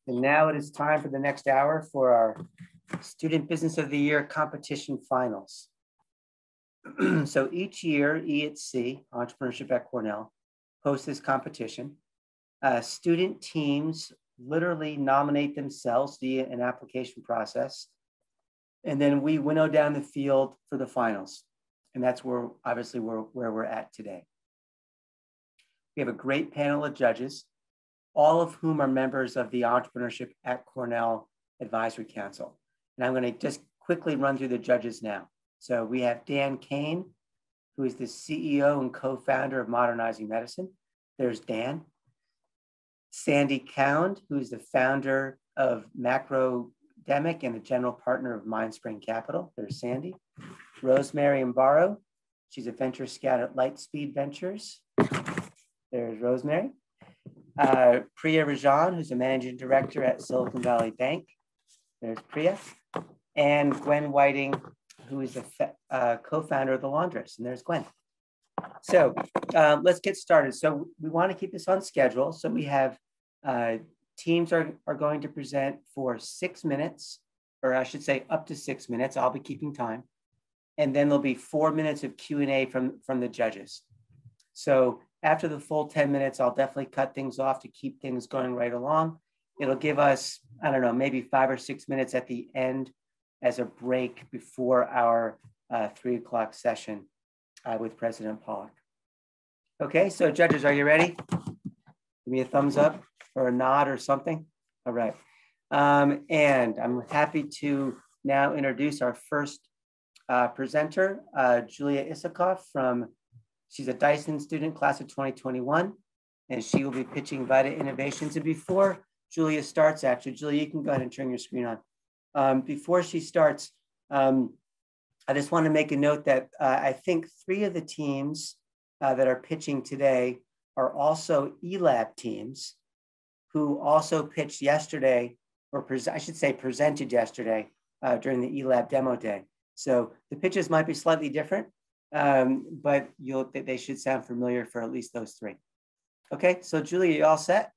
And now it is time for the next hour for our Student Business of the Year competition finals. So each year, E@C, Entrepreneurship at Cornell, hosts this competition. Student teams literally nominate themselves via an application process. And then we winnow down the field for the finals. And that's where, obviously, where we're at today. We have a great panel of judges, all of whom are members of the Entrepreneurship at Cornell Advisory Council. And I'm going to just quickly run through the judges now. So we have Dan Kane, who is the CEO and co-founder of Modernizing Medicine. There's Dan. Sandy Cound, who is the founder of Macrodemic and the general partner of Mindspring Capital. There's Sandy. Rosemary Mbaro, she's a venture scout at Lightspeed Ventures. There's Rosemary. Priya Rajan, who's a managing director at Silicon Valley Bank. There's Priya. And Gwen Whiting, who is the co-founder of The Laundress. And there's Gwen. So let's get started. So we want to keep this on schedule. So we have teams are going to present for 6 minutes, or I should say up to 6 minutes. I'll be keeping time. And then there'll be 4 minutes of Q&A from the judges. So after the full 10 minutes, I'll definitely cut things off to keep things going right along. It'll give us, I don't know, maybe 5 or 6 minutes at the end as a break before our 3 o'clock session with President Pollock. Okay, so judges, are you ready? Give me a thumbs up or a nod or something. All right. And I'm happy to now introduce our first presenter, Julia Issakov she's a Dyson student, class of 2021, and she will be pitching Vita Innovations. And before Julia starts, actually, Julia, you can go ahead and turn your screen on. Before she starts, I just want to make a note that I think 3 of the teams that are pitching today are also eLab teams who also pitched yesterday, or I should say presented yesterday during the eLab demo day. So the pitches might be slightly different, but they should sound familiar for at least those 3. Okay, so Julia, you all set?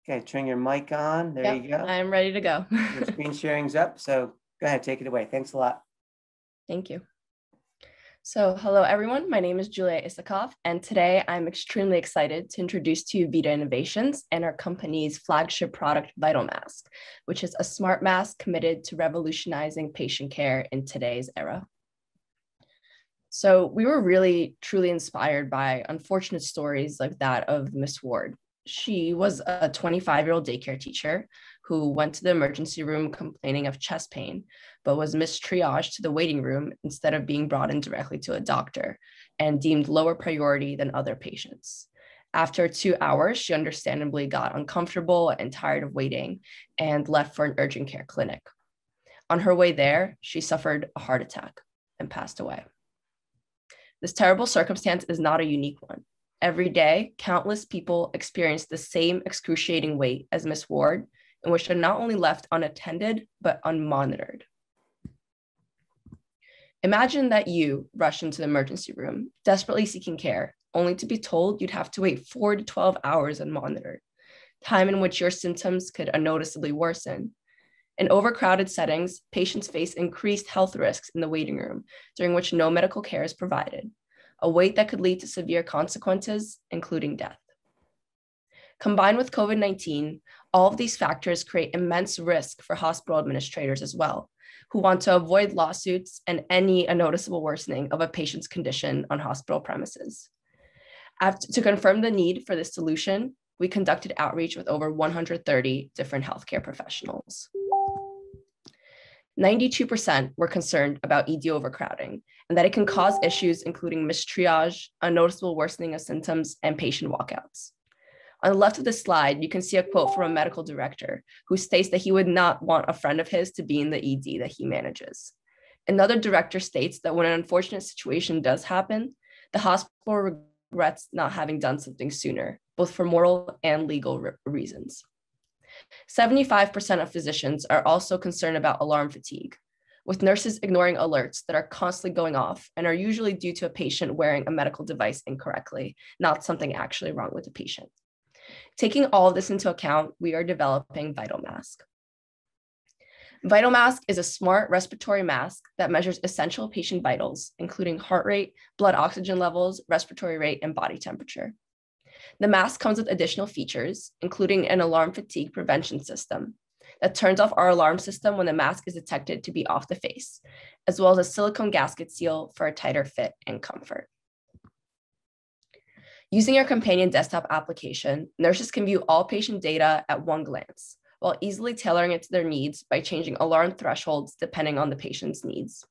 Okay, turn your mic on. There you go. I'm ready to go. Your screen sharing's up, so go ahead, take it away. Thanks a lot. Thank you. So hello, everyone. My name is Julia Issakov, and today I'm extremely excited to introduce to you Vita Innovations and our company's flagship product, Vital Mask, which is a smart mask committed to revolutionizing patient care in today's era. So we were really, truly inspired by unfortunate stories like that of Miss Ward. She was a 25-year-old daycare teacher who went to the emergency room complaining of chest pain, but was mistriaged to the waiting room instead of being brought in directly to a doctor and deemed lower priority than other patients. After 2 hours, she understandably got uncomfortable and tired of waiting and left for an urgent care clinic. On her way there, she suffered a heart attack and passed away. This terrible circumstance is not a unique one. Every day, countless people experience the same excruciating wait as Miss Ward, in which they're not only left unattended, but unmonitored. Imagine that you rush into the emergency room, desperately seeking care, only to be told you'd have to wait 4 to 12 hours unmonitored, time in which your symptoms could unnoticeably worsen. In overcrowded settings, patients face increased health risks in the waiting room, during which no medical care is provided, a wait that could lead to severe consequences, including death. Combined with COVID-19, all of these factors create immense risk for hospital administrators as well, who want to avoid lawsuits and any unnoticeable worsening of a patient's condition on hospital premises. To confirm the need for this solution, we conducted outreach with over 130 different healthcare professionals. 92% were concerned about ED overcrowding and that it can cause issues including mistriage, unnoticeable worsening of symptoms, and patient walkouts. On the left of this slide, you can see a quote from a medical director who states that he would not want a friend of his to be in the ED that he manages. Another director states that when an unfortunate situation does happen, the hospital regrets not having done something sooner, both for moral and legal reasons. 75% of physicians are also concerned about alarm fatigue, with nurses ignoring alerts that are constantly going off and are usually due to a patient wearing a medical device incorrectly, not something actually wrong with the patient. Taking all of this into account, we are developing Vital Mask. Vital Mask is a smart respiratory mask that measures essential patient vitals, including heart rate, blood oxygen levels, respiratory rate, and body temperature. The mask comes with additional features, including an alarm fatigue prevention system that turns off our alarm system when the mask is detected to be off the face, as well as a silicone gasket seal for a tighter fit and comfort. Using our companion desktop application, nurses can view all patient data at one glance, while easily tailoring it to their needs by changing alarm thresholds depending on the patient's needs.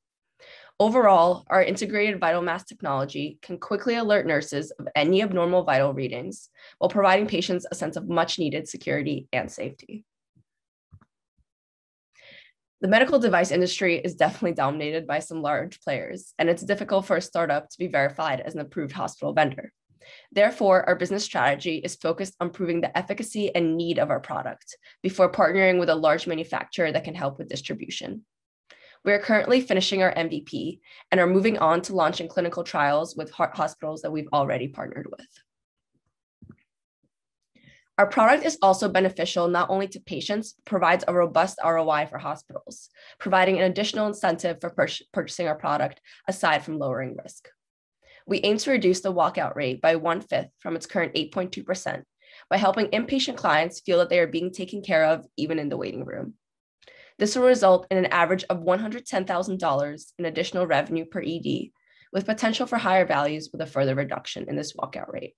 Overall, our integrated Vital Mask technology can quickly alert nurses of any abnormal vital readings while providing patients a sense of much-needed security and safety. The medical device industry is definitely dominated by some large players, and it's difficult for a startup to be verified as an approved hospital vendor. Therefore, our business strategy is focused on proving the efficacy and need of our product before partnering with a large manufacturer that can help with distribution. We are currently finishing our MVP and are moving on to launching clinical trials with hospitals that we've already partnered with. Our product is also beneficial not only to patients, but provides a robust ROI for hospitals, providing an additional incentive for purchasing our product aside from lowering risk. We aim to reduce the walkout rate by 1/5 from its current 8.2% by helping inpatient clients feel that they are being taken care of even in the waiting room. This will result in an average of $110,000 in additional revenue per ED, with potential for higher values with a further reduction in this walkout rate.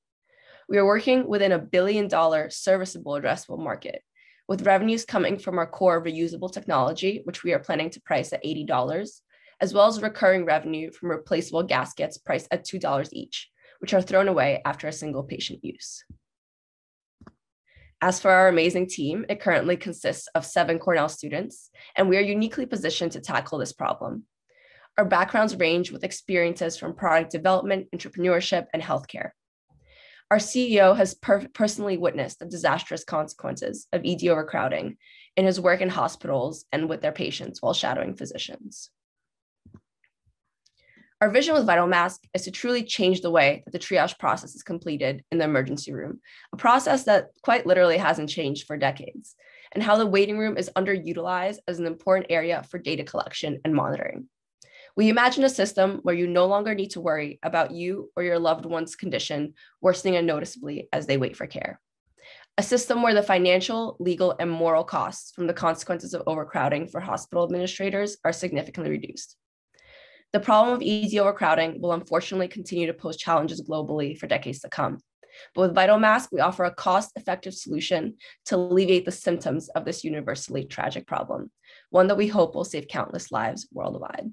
We are working within a $1 billion serviceable addressable market, with revenues coming from our core reusable technology, which we are planning to price at $80, as well as recurring revenue from replaceable gaskets priced at $2 each, which are thrown away after a single patient use. As for our amazing team, it currently consists of 7 Cornell students, and we are uniquely positioned to tackle this problem. Our backgrounds range with experiences from product development, entrepreneurship, and healthcare. Our CEO has personally witnessed the disastrous consequences of ED overcrowding in his work in hospitals and with their patients while shadowing physicians. Our vision with Vital Mask is to truly change the way that the triage process is completed in the emergency room, a process that quite literally hasn't changed for decades, and how the waiting room is underutilized as an important area for data collection and monitoring. We imagine a system where you no longer need to worry about you or your loved one's condition worsening unnoticeably as they wait for care. A system where the financial, legal, and moral costs from the consequences of overcrowding for hospital administrators are significantly reduced. The problem of ED overcrowding will unfortunately continue to pose challenges globally for decades to come. But with Vital Mask, we offer a cost-effective solution to alleviate the symptoms of this universally tragic problem, one that we hope will save countless lives worldwide.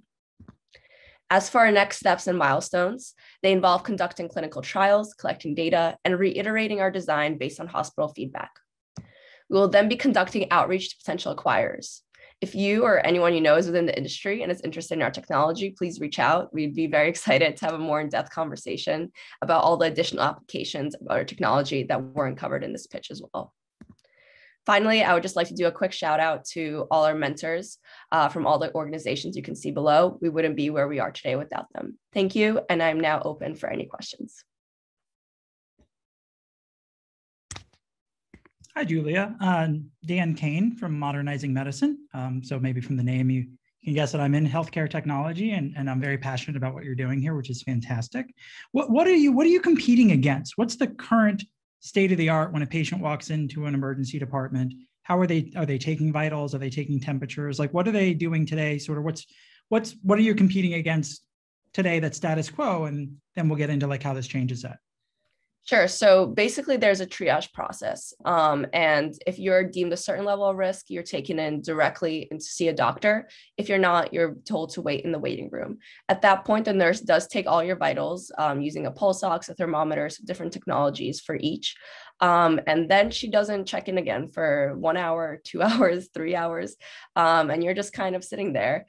As for our next steps and milestones, they involve conducting clinical trials, collecting data, and reiterating our design based on hospital feedback. We will then be conducting outreach to potential acquirers. If you or anyone you know is within the industry and is interested in our technology, please reach out. We'd be very excited to have a more in-depth conversation about all the additional applications of our technology that weren't covered in this pitch as well. Finally, I would just like to do a quick shout out to all our mentors from all the organizations you can see below. We wouldn't be where we are today without them. Thank you, and I'm now open for any questions. Hi, Julia. Dan Kane from Modernizing Medicine. So maybe from the name, you can guess that I'm in healthcare technology, and I'm very passionate about what you're doing here, which is fantastic. What are you competing against? What's the current state of the art when a patient walks into an emergency department? How are they taking vitals? Are they taking temperatures? Like, what are they doing today? Sort of what are you competing against today that's status quo? And then we'll get into like how this changes that. Sure. So basically there's a triage process. And if you're deemed a certain level of risk, you're taken in directly and to see a doctor. If you're not, you're told to wait in the waiting room. At that point, the nurse does take all your vitals using a pulse ox, a thermometer, so different technologies for each. And then she doesn't check in again for 1 hour, 2 hours, 3 hours. And you're just kind of sitting there.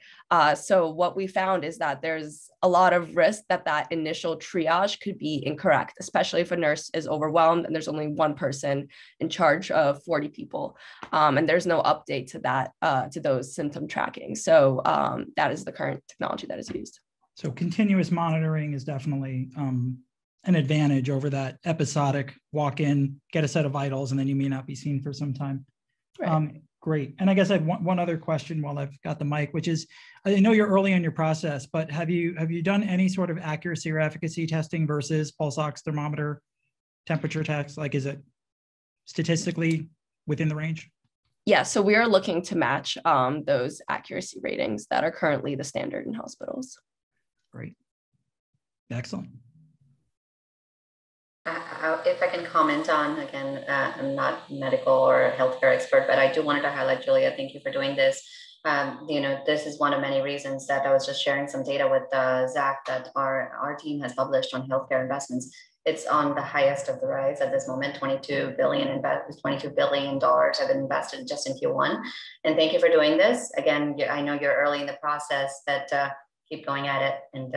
So what we found is that there's a lot of risk that initial triage could be incorrect, especially if a nurse is overwhelmed and there's only one person in charge of 40 people. And there's no update to that, to those symptom tracking. So that is the current technology that is used. So continuous monitoring is definitely an advantage over that episodic walk in, get a set of vitals, and then you may not be seen for some time. Right. Great. And I guess I have one other question while I've got the mic, which is, I know you're early in your process, but have you done any sort of accuracy or efficacy testing versus pulse ox thermometer temperature tests? Like, is it statistically within the range? Yeah, so we are looking to match those accuracy ratings that are currently the standard in hospitals. Great. Excellent. If I can comment on, again, I'm not medical or a healthcare expert, but I do wanted to highlight, Julia, thank you for doing this. This is one of many reasons that I was just sharing some data with Zach that our team has published on healthcare investments. It's on the highest of the rise at this moment. $22 billion have been invested just in Q1. And thank you for doing this. Again, I know you're early in the process, but keep going at it. And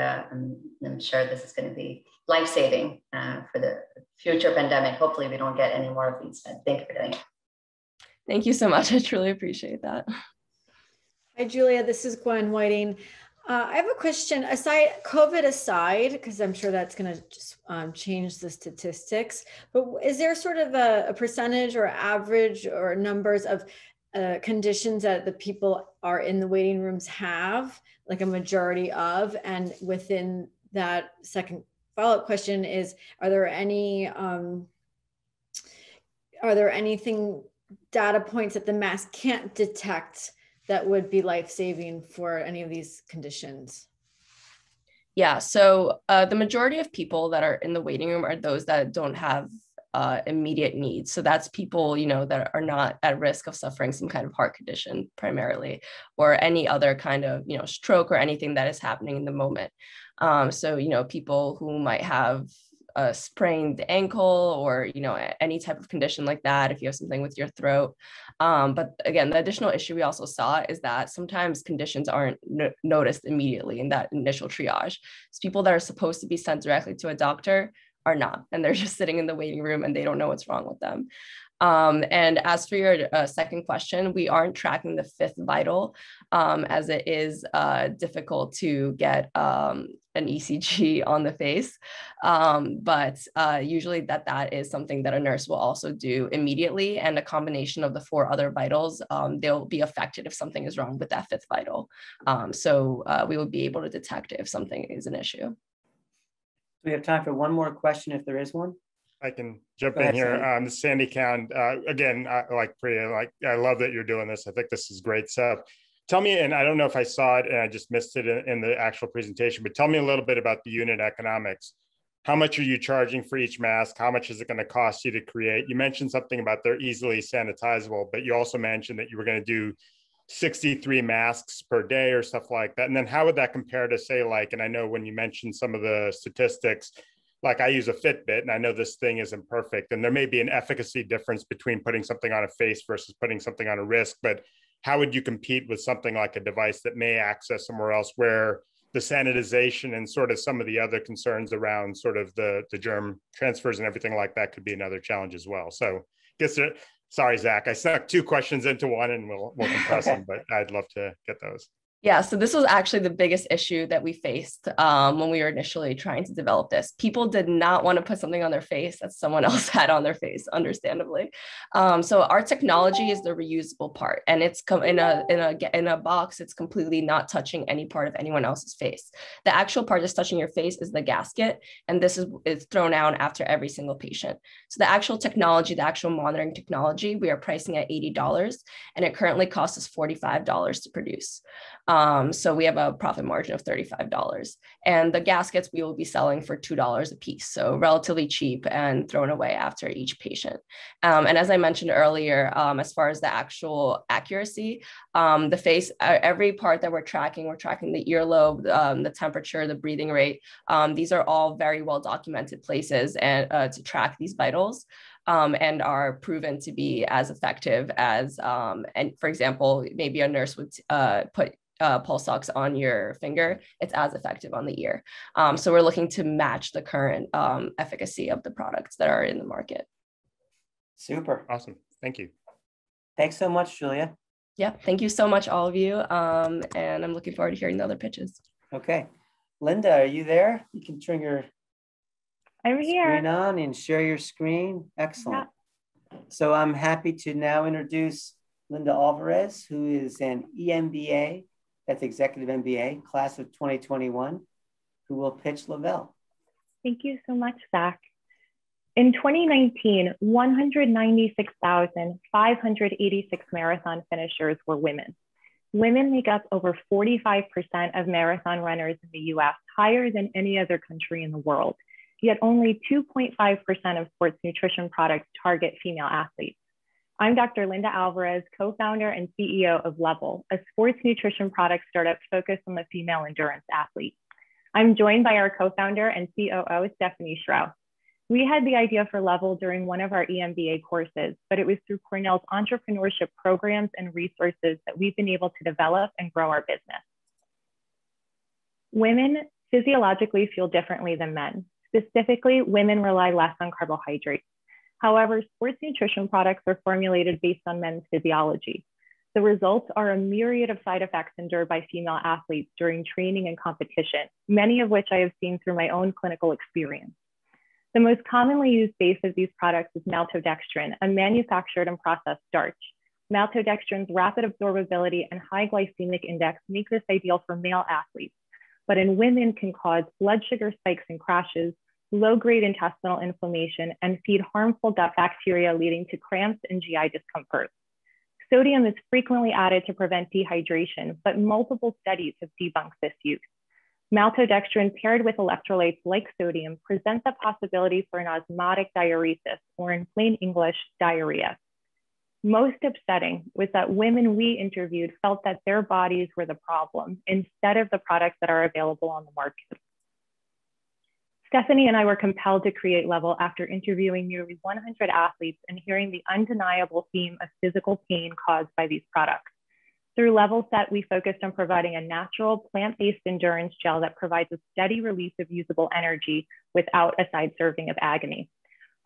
I'm sure this is going to be life-saving for the future pandemic. Hopefully we don't get any more of these, but thank you for doing it. Thank you so much. I truly appreciate that. Hi, Julia. This is Gwen Whiting. I have a question. COVID aside, because I'm sure that's going to just change the statistics, but is there sort of a percentage or average or numbers of conditions that the people are in the waiting rooms have, like a majority of? And within that, second follow-up question is, are there anything data points that the mask can't detect that would be life-saving for any of these conditions? Yeah, so the majority of people that are in the waiting room are those that don't have immediate needs. So that's people, that are not at risk of suffering some kind of heart condition primarily, or any other kind of, stroke or anything that is happening in the moment. So, people who might have a sprained ankle or, any type of condition like that, if you have something with your throat. But again, the additional issue we also saw is that sometimes conditions aren't noticed immediately in that initial triage. So people that are supposed to be sent directly to a doctor are not, and they're just sitting in the waiting room and they don't know what's wrong with them. And as for your second question, we aren't tracking the fifth vital as it is difficult to get an ECG on the face. But usually that is something that a nurse will also do immediately. And a combination of the four other vitals, they'll be affected if something is wrong with that fifth vital. So we will be able to detect if something is an issue. We have time for one more question if there is one. I can jump in here. This is Sandy Cowan. Again, I love that you're doing this. I think this is great stuff. Tell me, and I don't know if I saw it and I just missed it in the actual presentation, but tell me a little bit about the unit economics. How much are you charging for each mask? How much is it going to cost you to create? You mentioned something about they're easily sanitizable, but you also mentioned that you were going to do 63 masks per day or stuff like that. And then how would that compare to, say, and I know when you mentioned some of the statistics, like I use a Fitbit and I know this thing isn't perfect, and there may be an efficacy difference between putting something on a face versus putting something on a wrist, but how would you compete with something like a device that may access somewhere else where the sanitization and sort of some of the other concerns around sort of the germ transfers and everything like that could be another challenge as well? So sorry, Zach, I stuck two questions into one and we'll compress them, but I'd love to get those. Yeah, so this was actually the biggest issue that we faced when we were initially trying to develop this. People did not want to put something on their face that someone else had on their face, understandably. So our technology is the reusable part, and it's in a box. It's completely not touching any part of anyone else's face. The actual part that's touching your face is the gasket, and this is thrown out after every single patient. So the actual technology, the actual monitoring technology, we are pricing at $80, and it currently costs us $45 to produce. So we have a profit margin of $35, and the gaskets we will be selling for $2 a piece. So relatively cheap and thrown away after each patient. And as I mentioned earlier, as far as the actual accuracy, the face, every part that we're tracking the earlobe, the temperature, the breathing rate. These are all very well documented places and to track these vitals. And are proven to be as effective as, and for example, maybe a nurse would put pulse ox on your finger, it's as effective on the ear. So we're looking to match the current efficacy of the products that are in the market. Super. Awesome. Thank you. Thanks so much, Julia. Yeah, thank you so much, all of you. And I'm looking forward to hearing the other pitches. Okay. Linda, are you there? You can turn your I'm here. Screen on and share your screen. Excellent. Yeah. So I'm happy to now introduce Linda Alvarez, who is an EMBA, that's Executive MBA, class of 2021, who will pitch Lavelle. Thank you so much, Zach. In 2019, 196,586 marathon finishers were women. Women make up over 45% of marathon runners in the US, higher than any other country in the world. Yet only 2.5% of sports nutrition products target female athletes. I'm Dr. Linda Alvarez, co-founder and CEO of Level, a sports nutrition product startup focused on the female endurance athlete. I'm joined by our co-founder and COO, Stephanie Strauss. We had the idea for Level during one of our EMBA courses, but it was through Cornell's entrepreneurship programs and resources that we've been able to develop and grow our business. Women physiologically feel differently than men. Specifically, women rely less on carbohydrates. However, sports nutrition products are formulated based on men's physiology. The results are a myriad of side effects endured by female athletes during training and competition, many of which I have seen through my own clinical experience. The most commonly used base of these products is maltodextrin, a manufactured and processed starch. Maltodextrin's rapid absorbability and high glycemic index make this ideal for male athletes, but in women can cause blood sugar spikes and crashes, low-grade intestinal inflammation, and feed harmful gut bacteria, leading to cramps and GI discomfort. Sodium is frequently added to prevent dehydration, but multiple studies have debunked this use. Maltodextrin paired with electrolytes like sodium presents a possibility for an osmotic diuresis, or in plain English, diarrhea. Most upsetting was that women we interviewed felt that their bodies were the problem instead of the products that are available on the market. Stephanie and I were compelled to create Level after interviewing nearly 100 athletes and hearing the undeniable theme of physical pain caused by these products. Through Level Set, we focused on providing a natural plant-based endurance gel that provides a steady release of usable energy without a side serving of agony.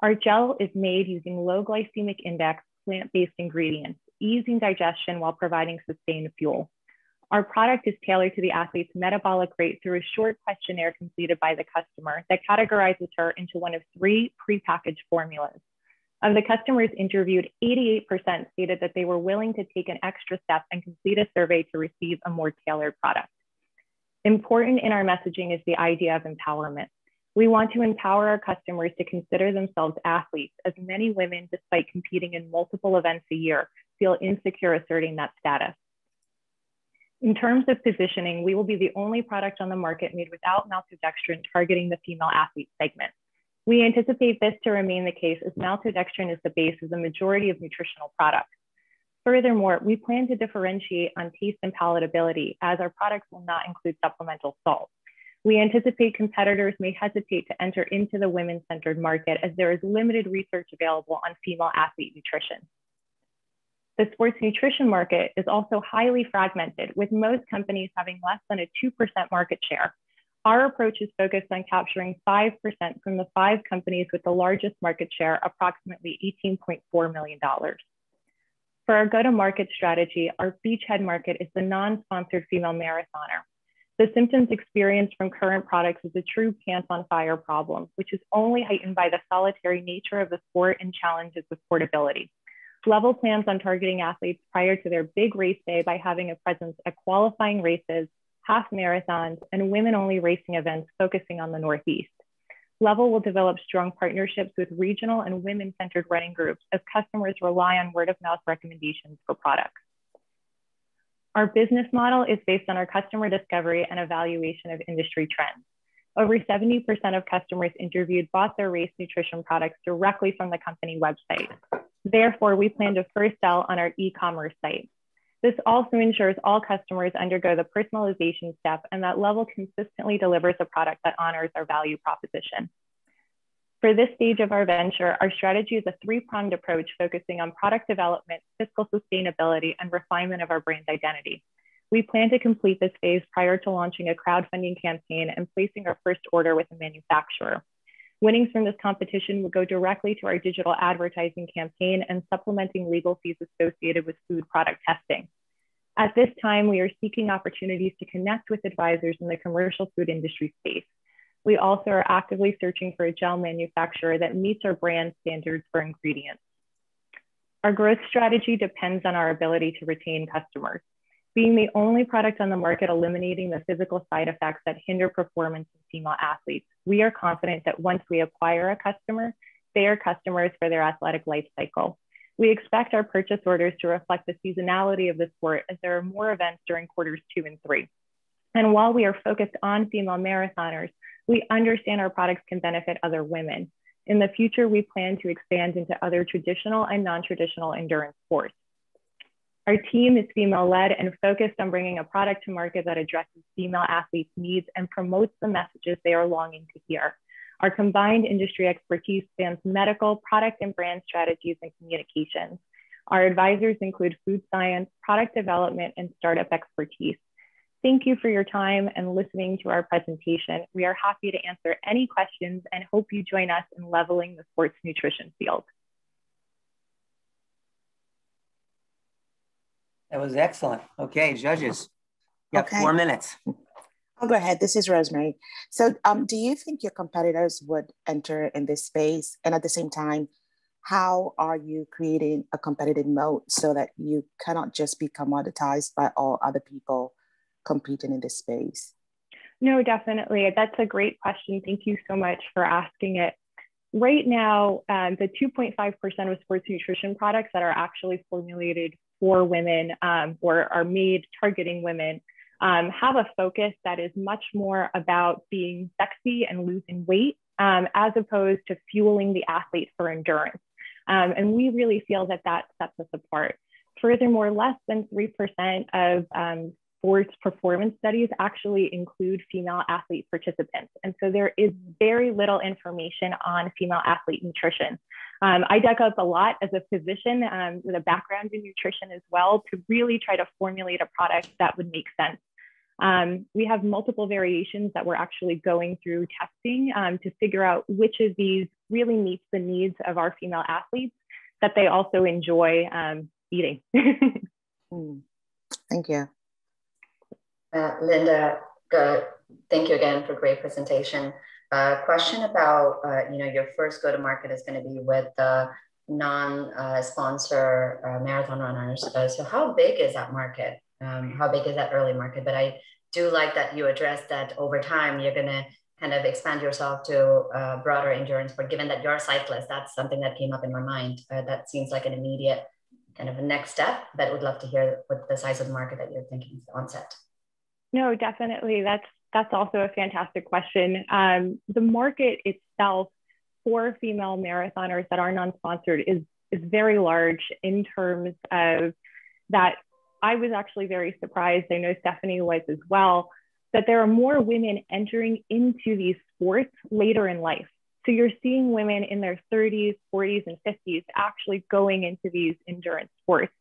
Our gel is made using low glycemic index, plant-based ingredients, easing digestion while providing sustained fuel. Our product is tailored to the athlete's metabolic rate through a short questionnaire completed by the customer that categorizes her into one of 3 prepackaged formulas. Of the customers interviewed, 88% stated that they were willing to take an extra step and complete a survey to receive a more tailored product. Important in our messaging is the idea of empowerment. We want to empower our customers to consider themselves athletes, as many women, despite competing in multiple events a year, feel insecure asserting that status. In terms of positioning, we will be the only product on the market made without maltodextrin targeting the female athlete segment. We anticipate this to remain the case as maltodextrin is the base of the majority of nutritional products. Furthermore, we plan to differentiate on taste and palatability, as our products will not include supplemental salt. We anticipate competitors may hesitate to enter into the women-centered market, as there is limited research available on female athlete nutrition. The sports nutrition market is also highly fragmented, with most companies having less than a 2% market share. Our approach is focused on capturing 5% from the 5 companies with the largest market share, approximately $18.4 million. For our go-to-market strategy, our beachhead market is the non-sponsored female marathoner. The symptoms experienced from current products is a true pants-on-fire problem, which is only heightened by the solitary nature of the sport and challenges with portability. Level plans on targeting athletes prior to their big race day by having a presence at qualifying races, half marathons, and women-only racing events focusing on the Northeast. Level will develop strong partnerships with regional and women-centered running groups as customers rely on word-of-mouth recommendations for products. Our business model is based on our customer discovery and evaluation of industry trends. Over 70% of customers interviewed bought their race nutrition products directly from the company website. Therefore, we plan to first sell on our e-commerce site. This also ensures all customers undergo the personalization step and that Level consistently delivers a product that honors our value proposition. For this stage of our venture, our strategy is a 3-pronged approach focusing on product development, fiscal sustainability, and refinement of our brand identity. We plan to complete this phase prior to launching a crowdfunding campaign and placing our first order with a manufacturer. Winnings from this competition will go directly to our digital advertising campaign and supplementing legal fees associated with food product testing. At this time, we are seeking opportunities to connect with advisors in the commercial food industry space. We also are actively searching for a gel manufacturer that meets our brand standards for ingredients. Our growth strategy depends on our ability to retain customers. Being the only product on the market eliminating the physical side effects that hinder performance in female athletes, we are confident that once we acquire a customer, they are customers for their athletic life cycle. We expect our purchase orders to reflect the seasonality of the sport as there are more events during quarters 2 and 3. And while we are focused on female marathoners, we understand our products can benefit other women. In the future, we plan to expand into other traditional and non-traditional endurance sports. Our team is female-led and focused on bringing a product to market that addresses female athletes' needs and promotes the messages they are longing to hear. Our combined industry expertise spans medical, product and brand strategies, and communications. Our advisors include food science, product development, and startup expertise. Thank you for your time and listening to our presentation. We are happy to answer any questions and hope you join us in leveling the sports nutrition field. That was excellent. Okay, judges, you have 4 minutes. I'll go ahead. This is Rosemary. So do you think your competitors would enter in this space? And at the same time, how are you creating a competitive moat so that you cannot just be commoditized by all other people competing in this space? No, definitely. That's a great question. Thank you so much for asking it. Right now, the 2.5% of sports nutrition products that are actually formulated for women or are made targeting women have a focus that is much more about being sexy and losing weight as opposed to fueling the athlete for endurance. And we really feel that that sets us apart. Furthermore, less than 3% of sports performance studies actually include female athlete participants. And so there is very little information on female athlete nutrition. I dug up a lot as a physician with a background in nutrition as well to really try to formulate a product that would make sense. We have multiple variations that we're actually going through testing to figure out which of these really meets the needs of our female athletes that they also enjoy eating. Thank you. Linda, thank you again for a great presentation. Question about, your first go-to-market is going to be with the non-sponsor marathon runners. So how big is that market? How big is that early market? But I do like that you addressed that over time, you're going to kind of expand yourself to broader endurance, but given that you're a cyclist, that's something that came up in my mind. That seems like an immediate kind of a next step, but would love to hear what the size of the market that you're thinking onset. No, definitely. That's also a fantastic question. The market itself for female marathoners that are non-sponsored is very large in terms of that. I was actually very surprised, I know Stephanie was as well, that there are more women entering into these sports later in life. So you're seeing women in their 30s, 40s, and 50s actually going into these endurance sports.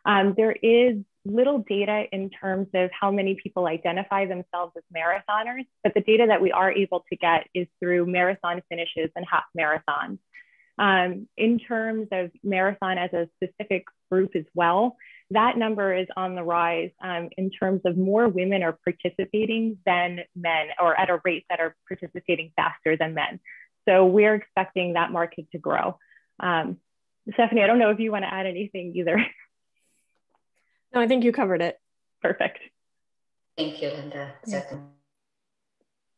There is little data in terms of how many people identify themselves as marathoners, but the data that we are able to get is through marathon finishes and half marathons. In terms of marathon as a specific group as well, that number is on the rise in terms of more women are participating than men, or at a rate that are participating faster than men. So we're expecting that market to grow. Stephanie, I don't know if you want to add anything either. No, I think you covered it. Perfect. Thank you, Linda. So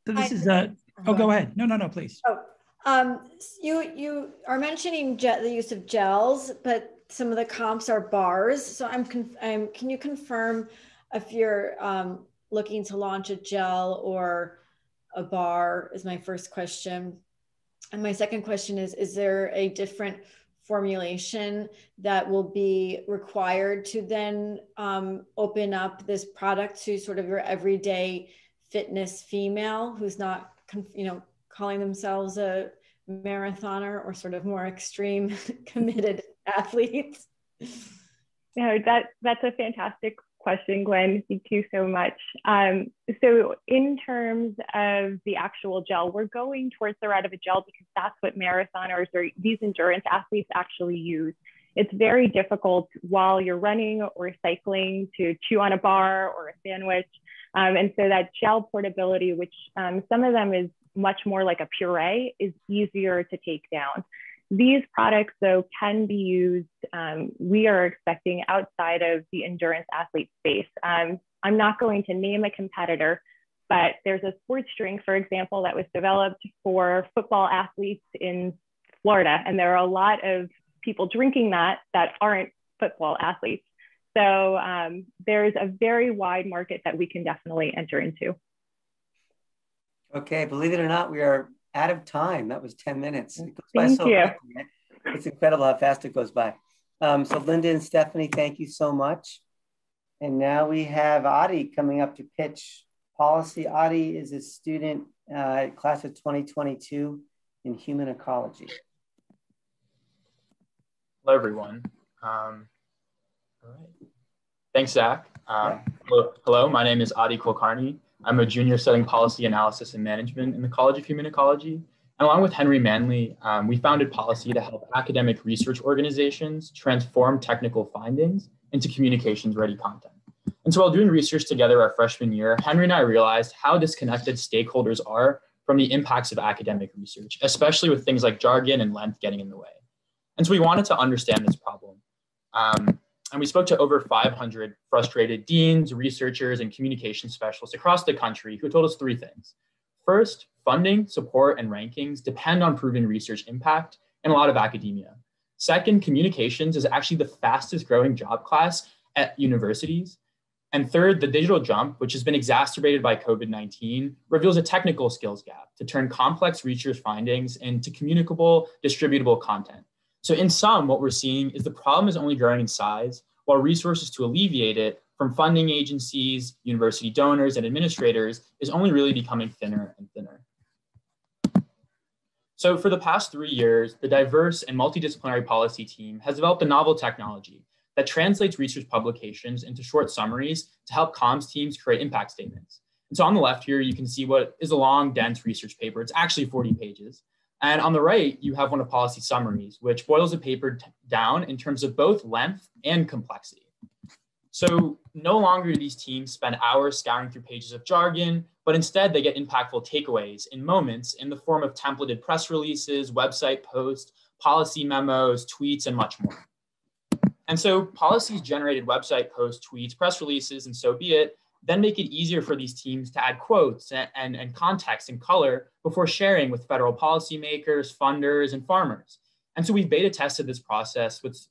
this is go ahead. No, please. You are mentioning the use of gels, but some of the comps are bars. So can you confirm if you're looking to launch a gel or a bar is my first question. And my second question is there a different formulation that will be required to then open up this product to sort of your everyday fitness female who's not, calling themselves a marathoner or sort of more extreme committed athletes? No, that's a fantastic question, Gwen. Thank you so much. So in terms of the actual gel, we're going towards the route of a gel because that's what marathoners or these endurance athletes actually use. It's very difficult while you're running or cycling to chew on a bar or a sandwich. And so that gel portability, which some of them is much more like a puree, is easier to take down. These products, though, can be used, we are expecting, outside of the endurance athlete space. I'm not going to name a competitor, but there's a sports drink, for example, that was developed for football athletes in Florida. And there are a lot of people drinking that aren't football athletes. So there's a very wide market that we can definitely enter into. Okay, believe it or not, we are out of time. That was 10 minutes. It goes by Thank so you. quickly. It's incredible how fast it goes by. So Linda and Stephanie, thank you so much. And now we have Adi coming up to pitch policy. Adi is a student class of 2022 in human ecology. Hello, everyone. All right. Thanks, Zach. Hello, my name is Adi Kulkarni. I'm a junior studying policy analysis and management in the College of Human Ecology. And along with Henry Manley, we founded Policy to help academic research organizations transform technical findings into communications-ready content. And so while doing research together our freshman year, Henry and I realized how disconnected stakeholders are from the impacts of academic research, especially with things like jargon and length getting in the way. And so we wanted to understand this problem. And we spoke to over 500 frustrated deans, researchers, and communication specialists across the country who told us three things. First, funding, support, and rankings depend on proven research impact in a lot of academia. Second, communications is actually the fastest growing job class at universities. And third, the digital jump, which has been exacerbated by COVID-19, reveals a technical skills gap to turn complex research findings into communicable, distributable content. So in sum, what we're seeing is the problem is only growing in size, while resources to alleviate it from funding agencies, university donors, and administrators is only really becoming thinner and thinner. So for the past 3 years, the diverse and multidisciplinary policy team has developed a novel technology that translates research publications into short summaries to help comms teams create impact statements. And so on the left here, you can see what is a long, dense research paper. It's actually 40 pages. And on the right, you have one of policy summaries, which boils a paper down in terms of both length and complexity. So no longer do these teams spend hours scouring through pages of jargon, but instead they get impactful takeaways in moments in the form of templated press releases, website posts, policy memos, tweets, and much more. And so policies generated website posts, tweets, press releases, and so be it, then make it easier for these teams to add quotes and context and color before sharing with federal policymakers, funders, and farmers. And so we've beta tested this process with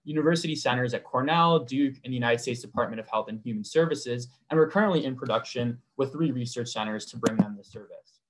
university centers at Cornell, Duke, and the United States Department of Health and Human Services, and we're currently in production with 3 research centers to bring them the service.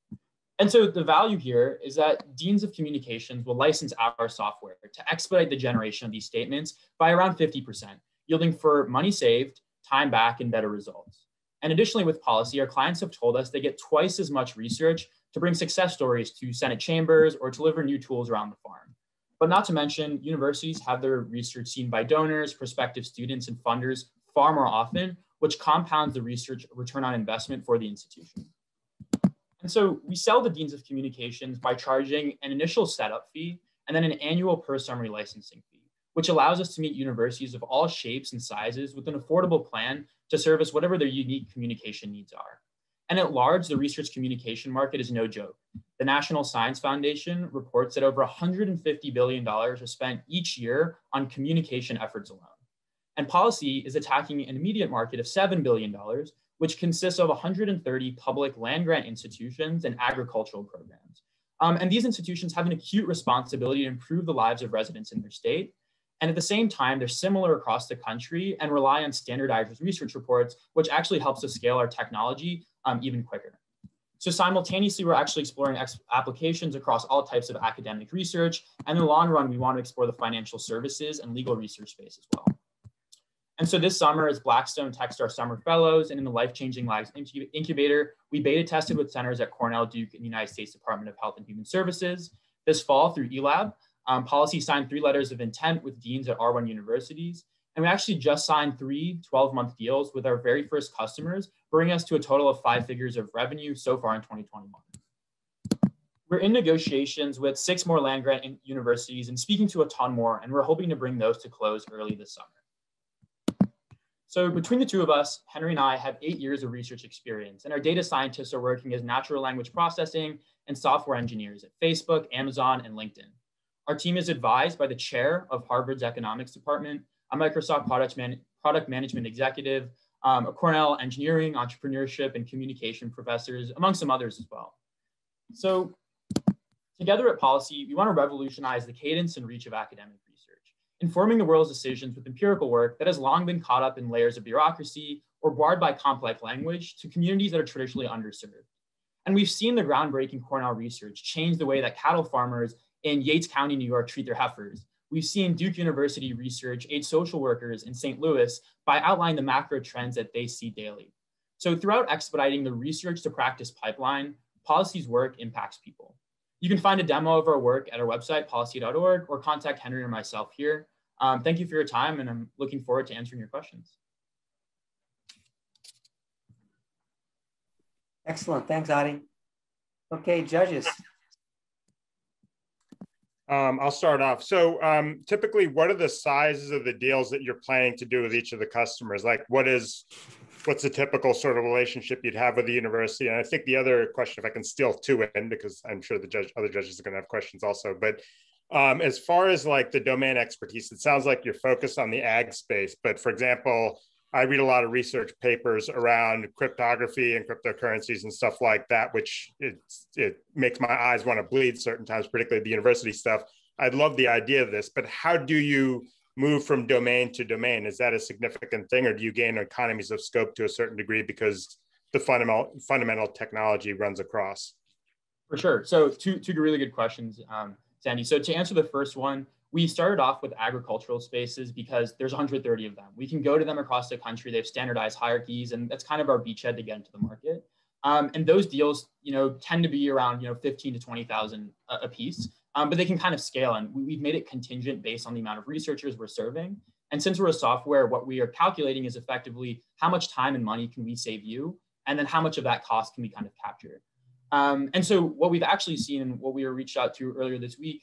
And so the value here is that deans of communications will license our software to expedite the generation of these statements by around 50%, yielding for money saved, time back, and better results. And additionally, with policy, our clients have told us they get twice as much research to bring success stories to Senate chambers or deliver new tools around the farm. But not to mention, universities have their research seen by donors, prospective students, and funders far more often, which compounds the research return on investment for the institution. And so we sell the deans of communications by charging an initial setup fee and then an annual per summary licensing fee, which allows us to meet universities of all shapes and sizes with an affordable plan to service whatever their unique communication needs are. And at large, the research communication market is no joke. The National Science Foundation reports that over $150 billion are spent each year on communication efforts alone. And policy is attacking an immediate market of $7 billion, which consists of 130 public land grant institutions and agricultural programs. And these institutions have an acute responsibility to improve the lives of residents in their state. And at the same time, they're similar across the country and rely on standardized research reports, which actually helps us scale our technology even quicker. So simultaneously, we're actually exploring applications across all types of academic research. And in the long run, we want to explore the financial services and legal research space as well. And so this summer, as Blackstone Techstar Summer Fellows and in the Life Changing Lives Incubator, we beta tested with centers at Cornell, Duke, and the United States Department of Health and Human Services. This fall through eLab, Policy signed 3 letters of intent with deans at R1 universities. And we actually just signed 3 12-month deals with our very first customers, bringing us to a total of 5 figures of revenue so far in 2021. We're in negotiations with 6 more land grant universities and speaking to a ton more, and we're hoping to bring those to close early this summer. So between the two of us, Henry and I have 8 years of research experience, and our data scientists are working as natural language processing and software engineers at Facebook, Amazon, and LinkedIn. Our team is advised by the chair of Harvard's economics department, a Microsoft product management executive, a Cornell engineering, entrepreneurship, and communication professors, among some others as well. So together at Policy, we want to revolutionize the cadence and reach of academic research, informing the world's decisions with empirical work that has long been caught up in layers of bureaucracy or barred by complex language to communities that are traditionally underserved. And we've seen the groundbreaking Cornell research change the way that cattle farmers in Yates County, New York treat their heifers. We've seen Duke University research aid social workers in St. Louis by outlining the macro trends that they see daily. So throughout expediting the research to practice pipeline, Policy's work impacts people. You can find a demo of our work at our website, policy.org, or contact Henry or myself here. Thank you for your time, and I'm looking forward to answering your questions. Excellent, thanks, Adi. Okay, judges. I'll start off. So typically, what are the sizes of the deals that you're planning to do with each of the customers? Like what's the typical sort of relationship you'd have with the university? And I think the other question, if I can steal two in, because I'm sure the other judges are going to have questions also, but as far as like the domain expertise, it sounds like you're focused on the ag space. But for example, I read a lot of research papers around cryptography and cryptocurrencies and stuff like that, which it makes my eyes want to bleed certain times, particularly the university stuff. I'd love the idea of this, but how do you move from domain to domain? Is that a significant thing, or do you gain economies of scope to a certain degree because the fundamental technology runs across? For sure. So two really good questions, Sandy. So to answer the first one, we started off with agricultural spaces because there's 130 of them. We can go to them across the country. They have standardized hierarchies, and that's kind of our beachhead to get into the market. And those deals, tend to be around, 15 to 20,000 a piece, but they can kind of scale. And we've made it contingent based on the amount of researchers we're serving. And since we're a software, what we are calculating is effectively how much time and money can we save you, and then how much of that cost can we kind of capture. And so what we've actually seen, and what we were reached out to earlier this week,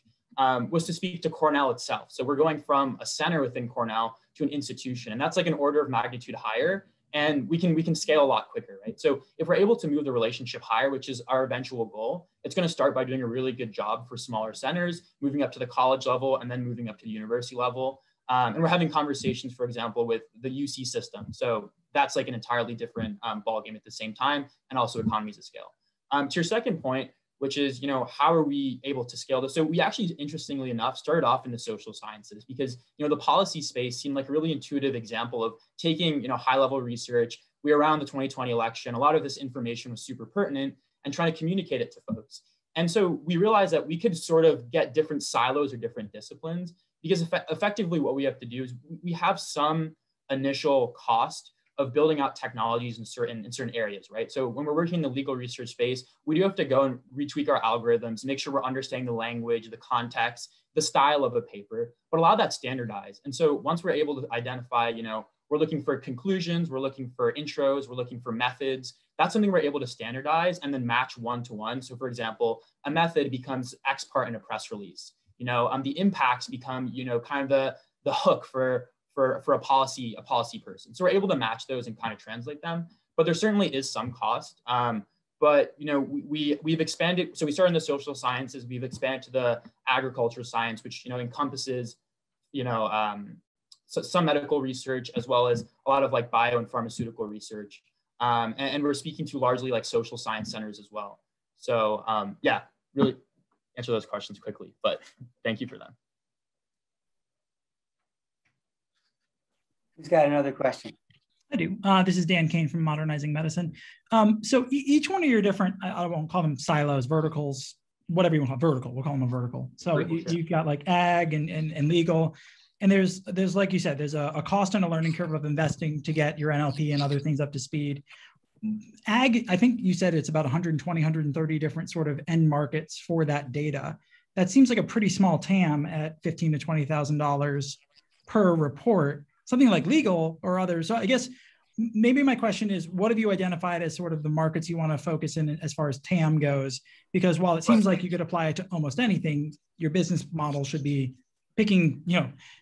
was to speak to Cornell itself. So we're going from a center within Cornell to an institution, and that's like an order of magnitude higher, and we can scale a lot quicker, right? So if we're able to move the relationship higher, which is our eventual goal, it's going to start by doing a really good job for smaller centers, moving up to the college level, and then moving up to the university level. And we're having conversations, for example, with the UC system. So that's like an entirely different ballgame at the same time, and also economies of scale. To your second point, which is, how are we able to scale this? So we actually, interestingly enough, started off in the social sciences because, the policy space seemed like a really intuitive example of taking, high-level research. We were around the 2020 election. A lot of this information was super pertinent and trying to communicate it to folks. And so we realized that we could sort of get different silos or different disciplines because effectively what we have to do is we have some initial cost of building out technologies in certain areas, right? So when we're working in the legal research space, we do have to go and retweak our algorithms, make sure we're understanding the language, the context, the style of a paper, but a lot of that's standardized. And so once we're able to identify, we're looking for conclusions, we're looking for intros, we're looking for methods, that's something we're able to standardize and then match one-to-one. So for example, a method becomes X part in a press release. The impacts become, kind of the hook for a policy person. So we're able to match those and kind of translate them, but there certainly is some cost. But we've expanded. So we started in the social sciences, we've expanded to the agriculture science, which encompasses some medical research as well as a lot of like bio and pharmaceutical research. And we're speaking to largely like social science centers as well. So yeah, really answer those questions quickly, but thank you for them. Who's got another question? I do. This is Dan Kane from Modernizing Medicine. So each one of your different, I won't call them silos, verticals, whatever you want to call vertical, we'll call them a vertical. So you've got like ag and legal. And there's like you said, there's a cost and a learning curve of investing to get your NLP and other things up to speed. Ag, I think you said it's about 120, 130 different sort of end markets for that data. That seems like a pretty small TAM at $15,000 to $20,000 per report. Something like legal or others. So I guess maybe my question is, what have you identified as sort of the markets you want to focus in as far as TAM goes? Because while it seems like you could apply it to almost anything, your business model should be picking,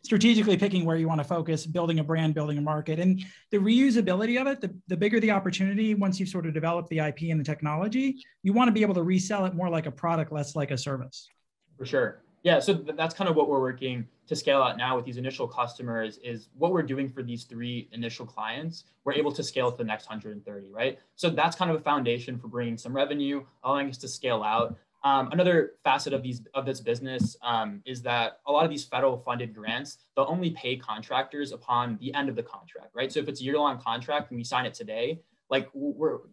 strategically picking where you want to focus, building a brand, building a market, and the reusability of it, the bigger the opportunity, once you've sort of developed the IP and the technology, you want to be able to resell it more like a product, less like a service. For sure. Yeah, so that's kind of what we're working to scale out now with these initial customers is what we're doing for these 3 initial clients. We're able to scale to the next 130, right? So that's kind of a foundation for bringing some revenue, allowing us to scale out. Another facet of this business is that a lot of these federal funded grants, they'll only pay contractors upon the end of the contract, right? So if it's a year-long contract and we sign it today, like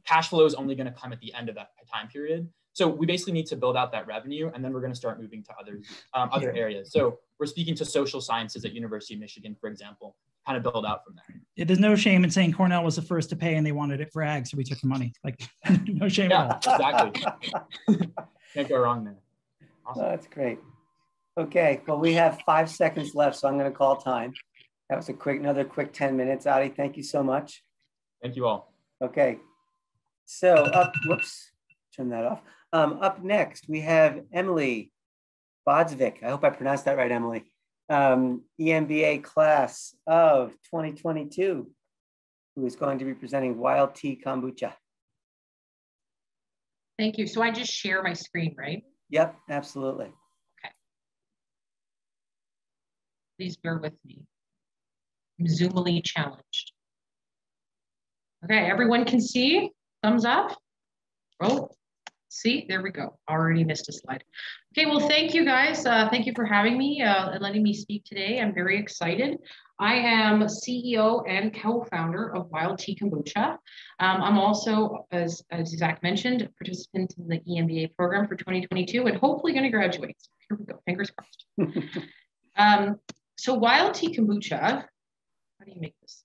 cash flow is only going to come at the end of that time period. So we basically need to build out that revenue, and then we're going to start moving to other areas. So we're speaking to social sciences at University of Michigan, for example, kind of build out from there. There's no shame in saying Cornell was the first to pay and they wanted it for ag, so we took the money. Like, no shame at all. Exactly. Can't go wrong there. Awesome. Oh, that's great. Okay, well, we have 5 seconds left, so I'm going to call time. That was another quick 10 minutes. Adi, thank you so much. Thank you all. Okay, so turn that off. Up next, we have Emily Bodzvik. I hope I pronounced that right, Emily. EMBA class of 2022, who is going to be presenting Wild Tea Kombucha. Thank you. So I just share my screen, right? Yep, absolutely. Okay. Please bear with me. I'm Zoomily challenged. Okay, everyone can see? Thumbs up? Oh, see, there we go. Already missed a slide. Okay, well, thank you guys. Thank you for having me and letting me speak today. I'm very excited. I am CEO and co-founder of Wild Tea Kombucha. I'm also, as Zach mentioned, a participant in the EMBA program for 2022 and hopefully going to graduate. So here we go, fingers crossed. So Wild Tea Kombucha, how do you make this?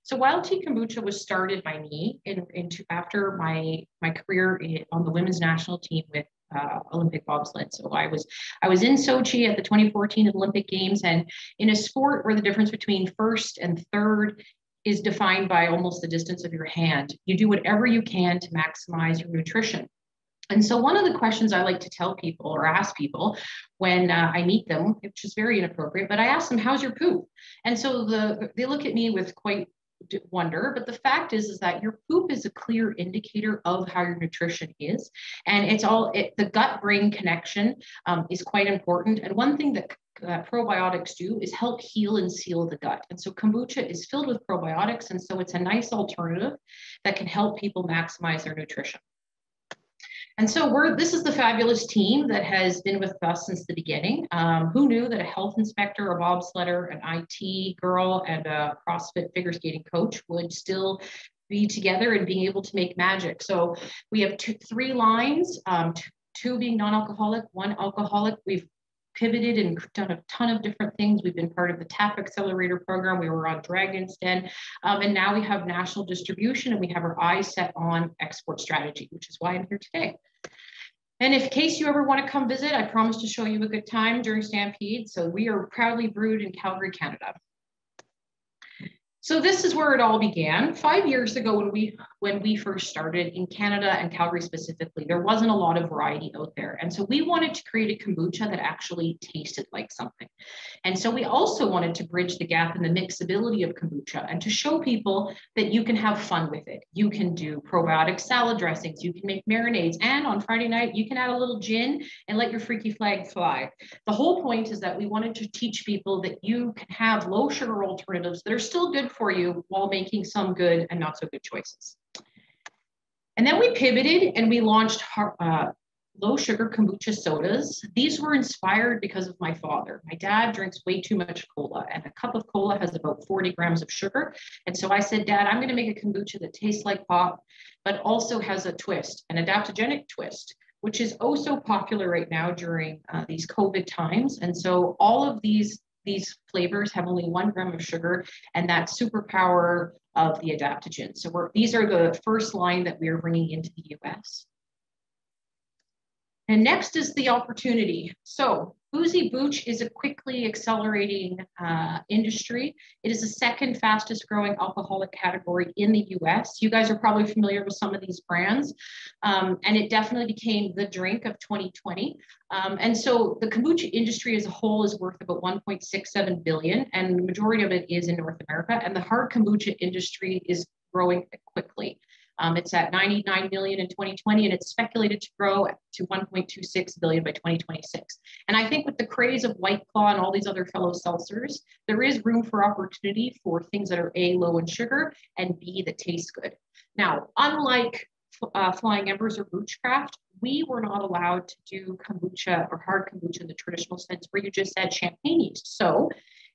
So Wild Tea Kombucha was started by me after my career on the women's national team with Olympic bobsled. So I was in Sochi at the 2014 Olympic Games, and in a sport where the difference between first and third is defined by almost the distance of your hand, you do whatever you can to maximize your nutrition. And so one of the questions I like to tell people or ask people when I meet them, which is very inappropriate, but I ask them, how's your poop? And so they look at me with quite wonder, but the fact is that your poop is a clear indicator of how your nutrition is, and the gut-brain connection is quite important. And one thing that probiotics do is help heal and seal the gut. And so kombucha is filled with probiotics, and so it's a nice alternative that can help people maximize their nutrition. And so this is the fabulous team that has been with us since the beginning. Who knew that a health inspector, a bobsledder, an IT girl, and a CrossFit figure skating coach would still be together and being able to make magic? So we have 3 lines, 2 being non-alcoholic, 1 alcoholic. We've pivoted and done a ton of different things. We've been part of the TAP Accelerator program. We were on Dragon's Den. And now we have national distribution, and we have our eyes set on export strategy, which is why I'm here today. And in case you ever want to come visit, I promise to show you a good time during Stampede. So we are proudly brewed in Calgary, Canada. So this is where it all began. 5 years ago when we first started in Canada and Calgary specifically, there wasn't a lot of variety out there. And so we wanted to create a kombucha that actually tasted like something. And so we also wanted to bridge the gap in the mixability of kombucha and to show people that you can have fun with it. You can do probiotic salad dressings, you can make marinades, and on Friday night, you can add a little gin and let your freaky flag fly. The whole point is that we wanted to teach people that you can have low sugar alternatives that are still good for you while making some good and not so good choices. And then we pivoted and we launched low sugar kombucha sodas. These were inspired because of my father. My dad drinks way too much cola, and a cup of cola has about 40 grams of sugar. And so I said, Dad, I'm going to make a kombucha that tastes like pop, but also has a twist, an adaptogenic twist, which is oh so popular right now during these COVID times. And so all of these flavors have only 1 gram of sugar, and that superpower of the adaptogen. So these are the first line that we are bringing into the US. And next is the opportunity. So Boozy Booch is a quickly accelerating industry. It is the second fastest growing alcoholic category in the US. You guys are probably familiar with some of these brands. And it definitely became the drink of 2020. And so the kombucha industry as a whole is worth about 1.67 billion, and the majority of it is in North America. And the hard kombucha industry is growing quickly. It's at 99 million in 2020, and it's speculated to grow to 1.26 billion by 2026. And I think with the craze of White Claw and all these other fellow seltzers, there is room for opportunity for things that are A, low in sugar, and B, that taste good. Now, unlike Flying Embers or Boochcraft, we were not allowed to do kombucha or hard kombucha in the traditional sense where you just add champagne yeast. So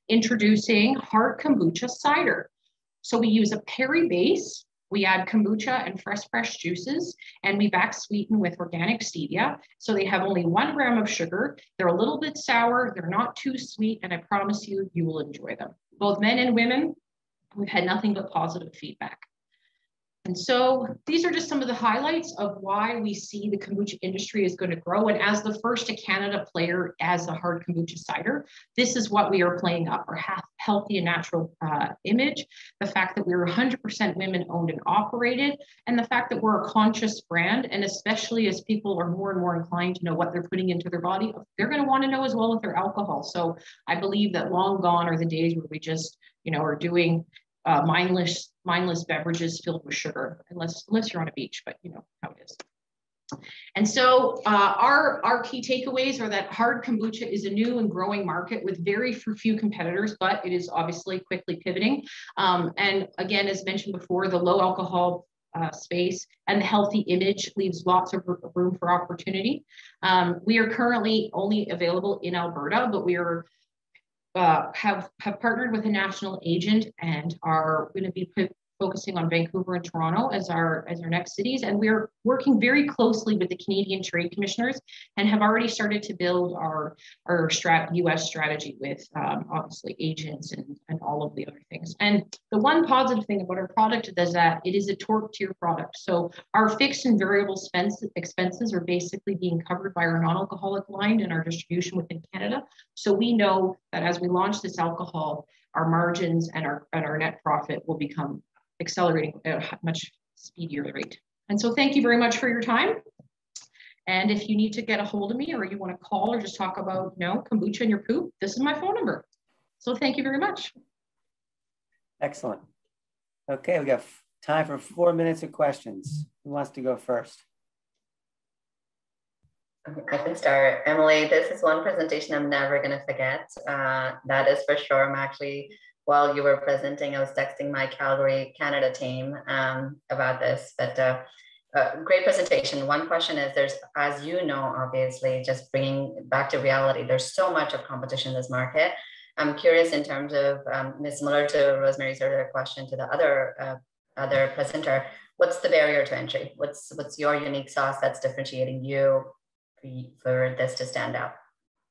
introducing hard kombucha cider. So we use a Perry base. We add kombucha and fresh juices, and we back sweeten with organic stevia. So they have only 1 gram of sugar. They're a little bit sour. They're not too sweet. And I promise you, you will enjoy them. Both men and women, we've had nothing but positive feedback. And so these are just some of the highlights of why we see the kombucha industry is going to grow. And as the first to Canada player as the hard kombucha cider, this is what we are playing up, our healthy and natural image, the fact that we're 100% women owned and operated, and the fact that we're a conscious brand. And especially as people are more and more inclined to know what they're putting into their body, they're going to want to know as well with their alcohol. So I believe that long gone are the days where we just, are doing mindless beverages filled with sugar, unless you're on a beach, but you know how it is. And so our key takeaways are that hard kombucha is a new and growing market with very few competitors, but it is obviously quickly pivoting. And again, as mentioned before, the low alcohol space and the healthy image leaves lots of room for opportunity. We are currently only available in Alberta, but we are have partnered with a national agent and are going to be focusing on Vancouver and Toronto as our next cities. And we're working very closely with the Canadian Trade Commissioners and have already started to build our US strategy with obviously agents and all of the other things. And the one positive thing about our product is that it is a torque tier product. So our fixed and variable expenses are basically being covered by our non-alcoholic line and our distribution within Canada. So we know that as we launch this alcohol, our margins and our net profit will become accelerating at a much speedier rate. And so thank you very much for your time. And if you need to get a hold of me or you want to call or just talk about, kombucha in your poop, this is my phone number. So thank you very much. Excellent. Okay, we got time for 4 minutes of questions. Who wants to go first? I can start. Emily, this is one presentation I'm never going to forget. That is for sure. I'm actually, while you were presenting, I was texting my Calgary, Canada team about this, but great presentation. One question is as you know, obviously, just bringing back to reality, there's so much of competition in this market. I'm curious in terms of, similar to Rosemary's earlier question to the other presenter, what's the barrier to entry? What's your unique sauce that's differentiating you for this to stand out?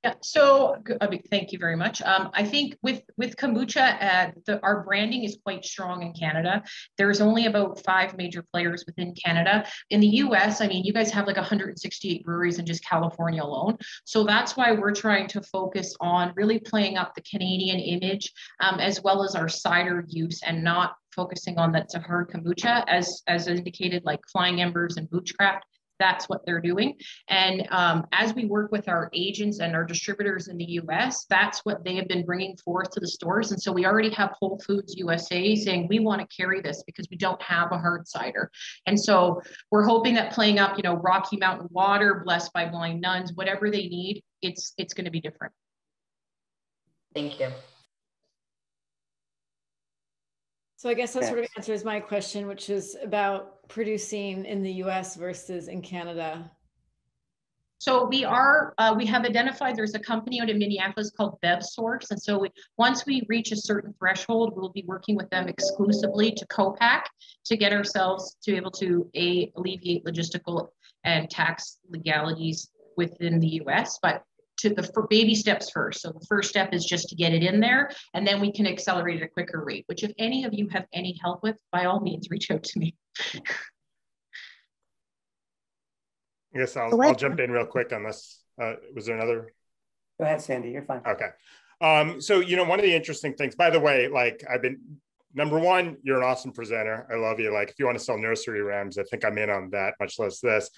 Yeah, so thank you very much. I think with kombucha, our branding is quite strong in Canada. There's only about 5 major players within Canada. In the US, you guys have like 168 breweries in just California alone. So that's why we're trying to focus on really playing up the Canadian image, as well as our cider use, and not focusing on that's a hard kombucha as indicated, like Flying Embers and Boochcraft. That's what they're doing. And as we work with our agents and our distributors in the US, that's what they have been bringing forth to the stores. And so we already have Whole Foods USA saying, we want to carry this because we don't have a hard cider. And so we're hoping that playing up, Rocky Mountain Water, Blessed by Blind Nuns, whatever they need, it's going to be different. Thank you. So I guess that sort of answers my question, which is about producing in the US versus in Canada. So we have identified, there's a company out in Minneapolis called BevSource. And so once we reach a certain threshold, we'll be working with them exclusively to co-pack to get ourselves to be able to alleviate logistical and tax legalities within the US, but for baby steps first. So the first step is just to get it in there, and then we can accelerate at a quicker rate, which if any of you have any help with, by all means, reach out to me. I guess I'll jump in real quick on this. Was there another? Go ahead, Sandy, you're fine. Okay. So, one of the interesting things, by the way, like number one, you're an awesome presenter. I love you. Like if you want to sell nursery rhymes, I think I'm in on that, much less this.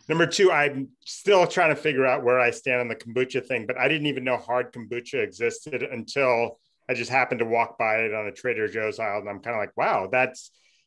Number two, I'm still trying to figure out where I stand on the kombucha thing, but I didn't even know hard kombucha existed until I just happened to walk by it on a Trader Joe's aisle. And I'm kind of like, wow,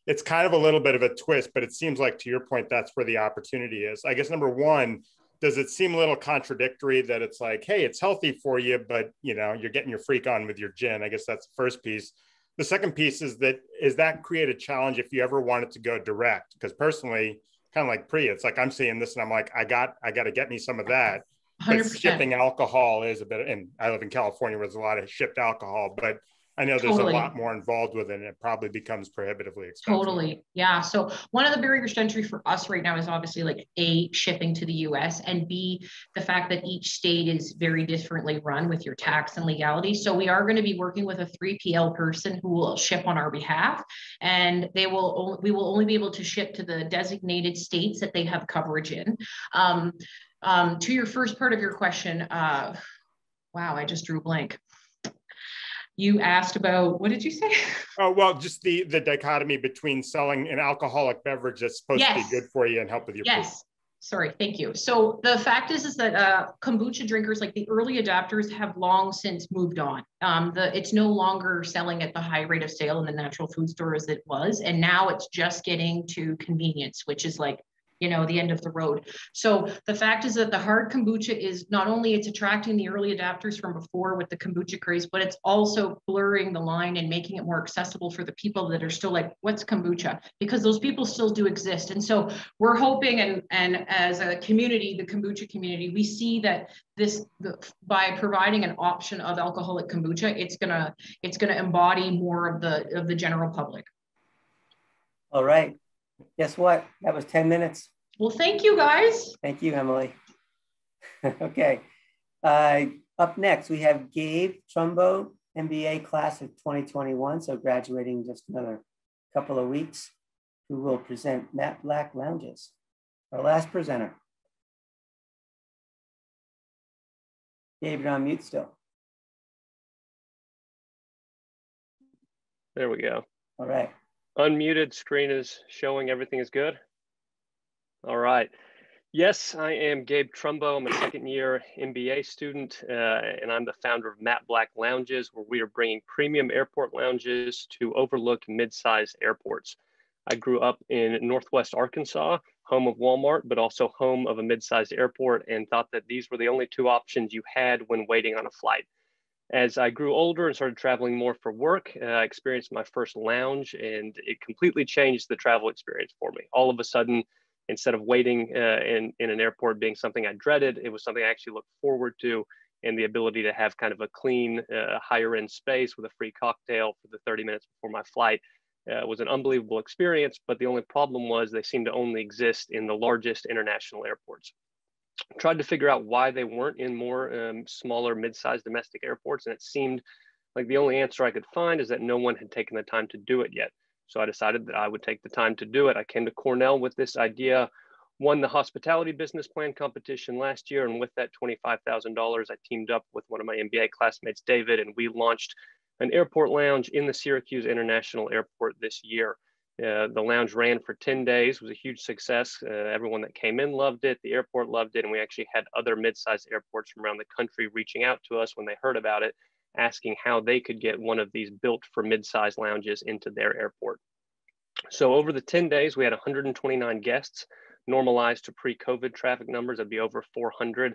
it's kind of a little bit of a twist, but it seems like, to your point, that's where the opportunity is. I guess number one, does it seem a little contradictory that it's like, hey, it's healthy for you, but you're getting your freak on with your gin? I guess that's the first piece. The second piece is that create a challenge if you ever wanted to go direct? Because personally, kind of like Priya, it's like I'm seeing this and I'm like, I got to get me some of that. 100%. Shipping alcohol is a bit, and I live in California where there's a lot of shipped alcohol, but I know there's a lot more involved with it, and it probably becomes prohibitively expensive. Totally. Yeah. So one of the barriers to entry for us right now is obviously like A, shipping to the US, and B, the fact that each state is very differently run with your tax and legality. So we are going to be working with a 3PL person who will ship on our behalf, and we will only be able to ship to the designated states that they have coverage in. To your first part of your question, wow, I just drew a blank. You asked about, what did you say? Oh, well, just the dichotomy between selling an alcoholic beverage that's supposed to be good for you and help with your poop. Sorry, thank you. So the fact is that kombucha drinkers, like the early adopters, have long since moved on. It's no longer selling at the high rate of sale in the natural food store as it was. And now it's just getting to convenience, which is like, the end of the road. So the fact is that the hard kombucha is not only it's attracting the early adopters from before with the kombucha craze, but it's also blurring the line and making it more accessible for the people that are still like, what's kombucha? Because those people still do exist. And so we're hoping, and as a community, the kombucha community, we see that by providing an option of alcoholic kombucha, it's gonna embody more of the general public. All right. Guess what? That was 10 minutes. Well, thank you, guys. Thank you, Emily. Okay. Up next, we have Gabe Trumbo, MBA class of 2021, so graduating just another couple of weeks, who will present Matte Black Lounges, our last presenter. Gabe, you're on mute still. There we go. All right. Unmuted, screen is showing everything is good. All right. Yes, I am Gabe Trumbo. I'm a second-year MBA student, and I'm the founder of Matte Black Lounges, where we are bringing premium airport lounges to overlook mid-sized airports. I grew up in Northwest Arkansas, home of Walmart, but also home of a mid-sized airport, and thought that these were the only two options you had when waiting on a flight. As I grew older and started traveling more for work, I experienced my first lounge, and it completely changed the travel experience for me. All of a sudden, instead of waiting in an airport being something I dreaded, it was something I actually looked forward to, and the ability to have kind of a clean, higher end space with a free cocktail for the 30 minutes before my flight was an unbelievable experience. But the only problem was they seemed to only exist in the largest international airports. Tried to figure out why they weren't in more smaller, mid-sized domestic airports, and it seemed like the only answer I could find is that no one had taken the time to do it yet. So I decided that I would take the time to do it. I came to Cornell with this idea, won the hospitality business plan competition last year, and with that $25,000, I teamed up with one of my MBA classmates, David, and we launched an airport lounge in the Syracuse International Airport this year. The lounge ran for 10 days, was a huge success. Everyone that came in loved it, the airport loved it, and we actually had other mid-sized airports from around the country reaching out to us when they heard about it, asking how they could get one of these built for mid-sized lounges into their airport. So over the 10 days, we had 129 guests, normalized to pre-COVID traffic numbers, that'd be over 400.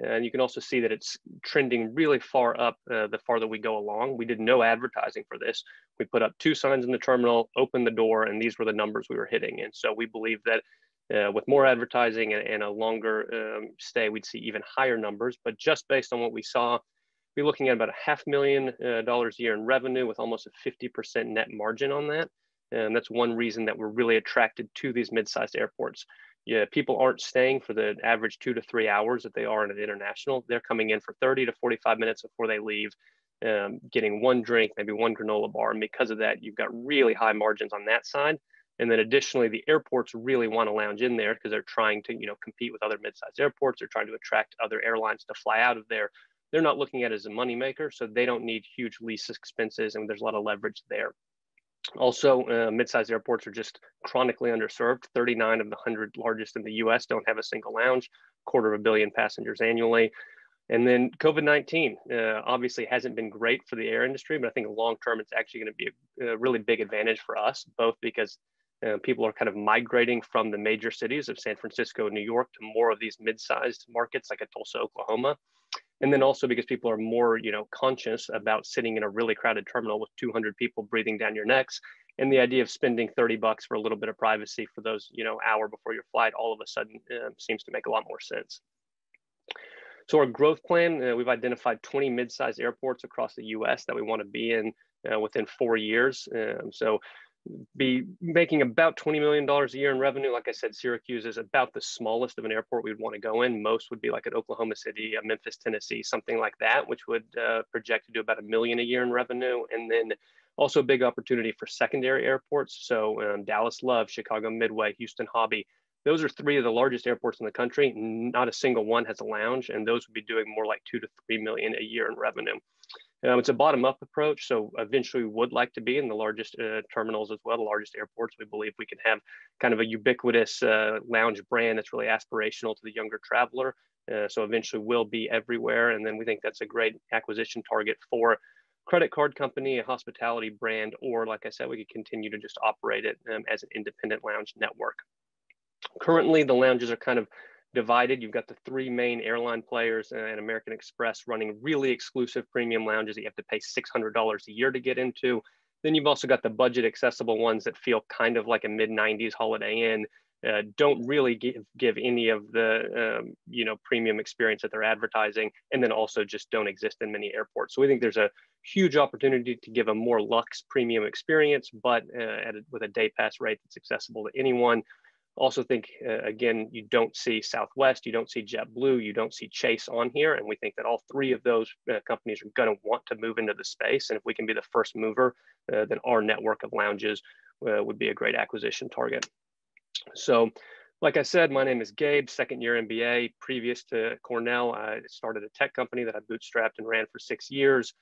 And you can also see that it's trending really far up the farther we go along. We did no advertising for this. We put up 2 signs in the terminal, opened the door, and these were the numbers we were hitting. And so we believe that with more advertising and a longer stay, we'd see even higher numbers. But just based on what we saw, we're looking at about $500,000 a year in revenue with almost a 50% net margin on that. And that's one reason that we're really attracted to these mid-sized airports. Yeah, people aren't staying for the average 2 to 3 hours that they are in an international. They're coming in for 30 to 45 minutes before they leave, getting one drink, maybe one granola bar. And because of that, you've got really high margins on that side. And then additionally, the airports really want to lounge in there because they're trying to, compete with other mid-sized airports. They're trying to attract other airlines to fly out of there. They're not looking at it as a moneymaker, so they don't need huge lease expenses, and there's a lot of leverage there. Also, mid-sized airports are just chronically underserved. 39 of the 100 largest in the US don't have a single lounge, 250 million passengers annually. And then COVID-19 obviously hasn't been great for the air industry, but I think long-term it's actually going to be a really big advantage for us, both because people are kind of migrating from the major cities of San Francisco and New York to more of these mid-sized markets like a Tulsa, Oklahoma. And then also because people are more, conscious about sitting in a really crowded terminal with 200 people breathing down your necks. And the idea of spending $30 for a little bit of privacy for those, hour before your flight, all of a sudden seems to make a lot more sense. So our growth plan, we've identified 20 mid-sized airports across the US that we want to be in within 4 years. So be making about $20 million a year in revenue. Like I said, Syracuse is about the smallest of an airport we'd want to go in. Most would be like at Oklahoma City, Memphis, Tennessee, something like that, which would project to do about $1 million a year in revenue. And then also a big opportunity for secondary airports. So Dallas Love, Chicago Midway, Houston Hobby. Those are 3 of the largest airports in the country. Not a single one has a lounge, and those would be doing more like $2 to $3 million a year in revenue. It's a bottom-up approach, so eventually we would like to be in the largest terminals as well, the largest airports. We believe we can have kind of a ubiquitous lounge brand that's really aspirational to the younger traveler. So eventually we'll be everywhere, and then we think that's a great acquisition target for a credit card company, a hospitality brand, or like I said, we could continue to just operate it as an independent lounge network. Currently, the lounges are kind of divided. You've got the 3 main airline players and American Express running really exclusive premium lounges that you have to pay $600 a year to get into. Then you've also got the budget accessible ones that feel kind of like a mid-90s Holiday Inn, don't really give any of the premium experience that they're advertising, and then also just don't exist in many airports. So we think there's a huge opportunity to give a more luxe premium experience, but with a day pass rate that's accessible to anyone. Also think, again, you don't see Southwest, you don't see JetBlue, you don't see Chase on here. And we think that all 3 of those companies are going to want to move into the space. And if we can be the first mover, then our network of lounges would be a great acquisition target. So like I said, my name is Gabe, 2nd year MBA. Previous to Cornell, I started a tech company that I bootstrapped and ran for 6 years.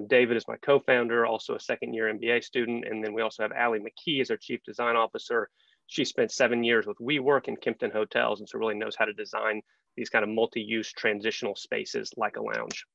David is my co-founder, also a 2nd year MBA student. And then we also have Allie McKee as our chief design officer. She spent 7 years with WeWork and Kimpton Hotels, and so really knows how to design these kind of multi-use transitional spaces like a lounge.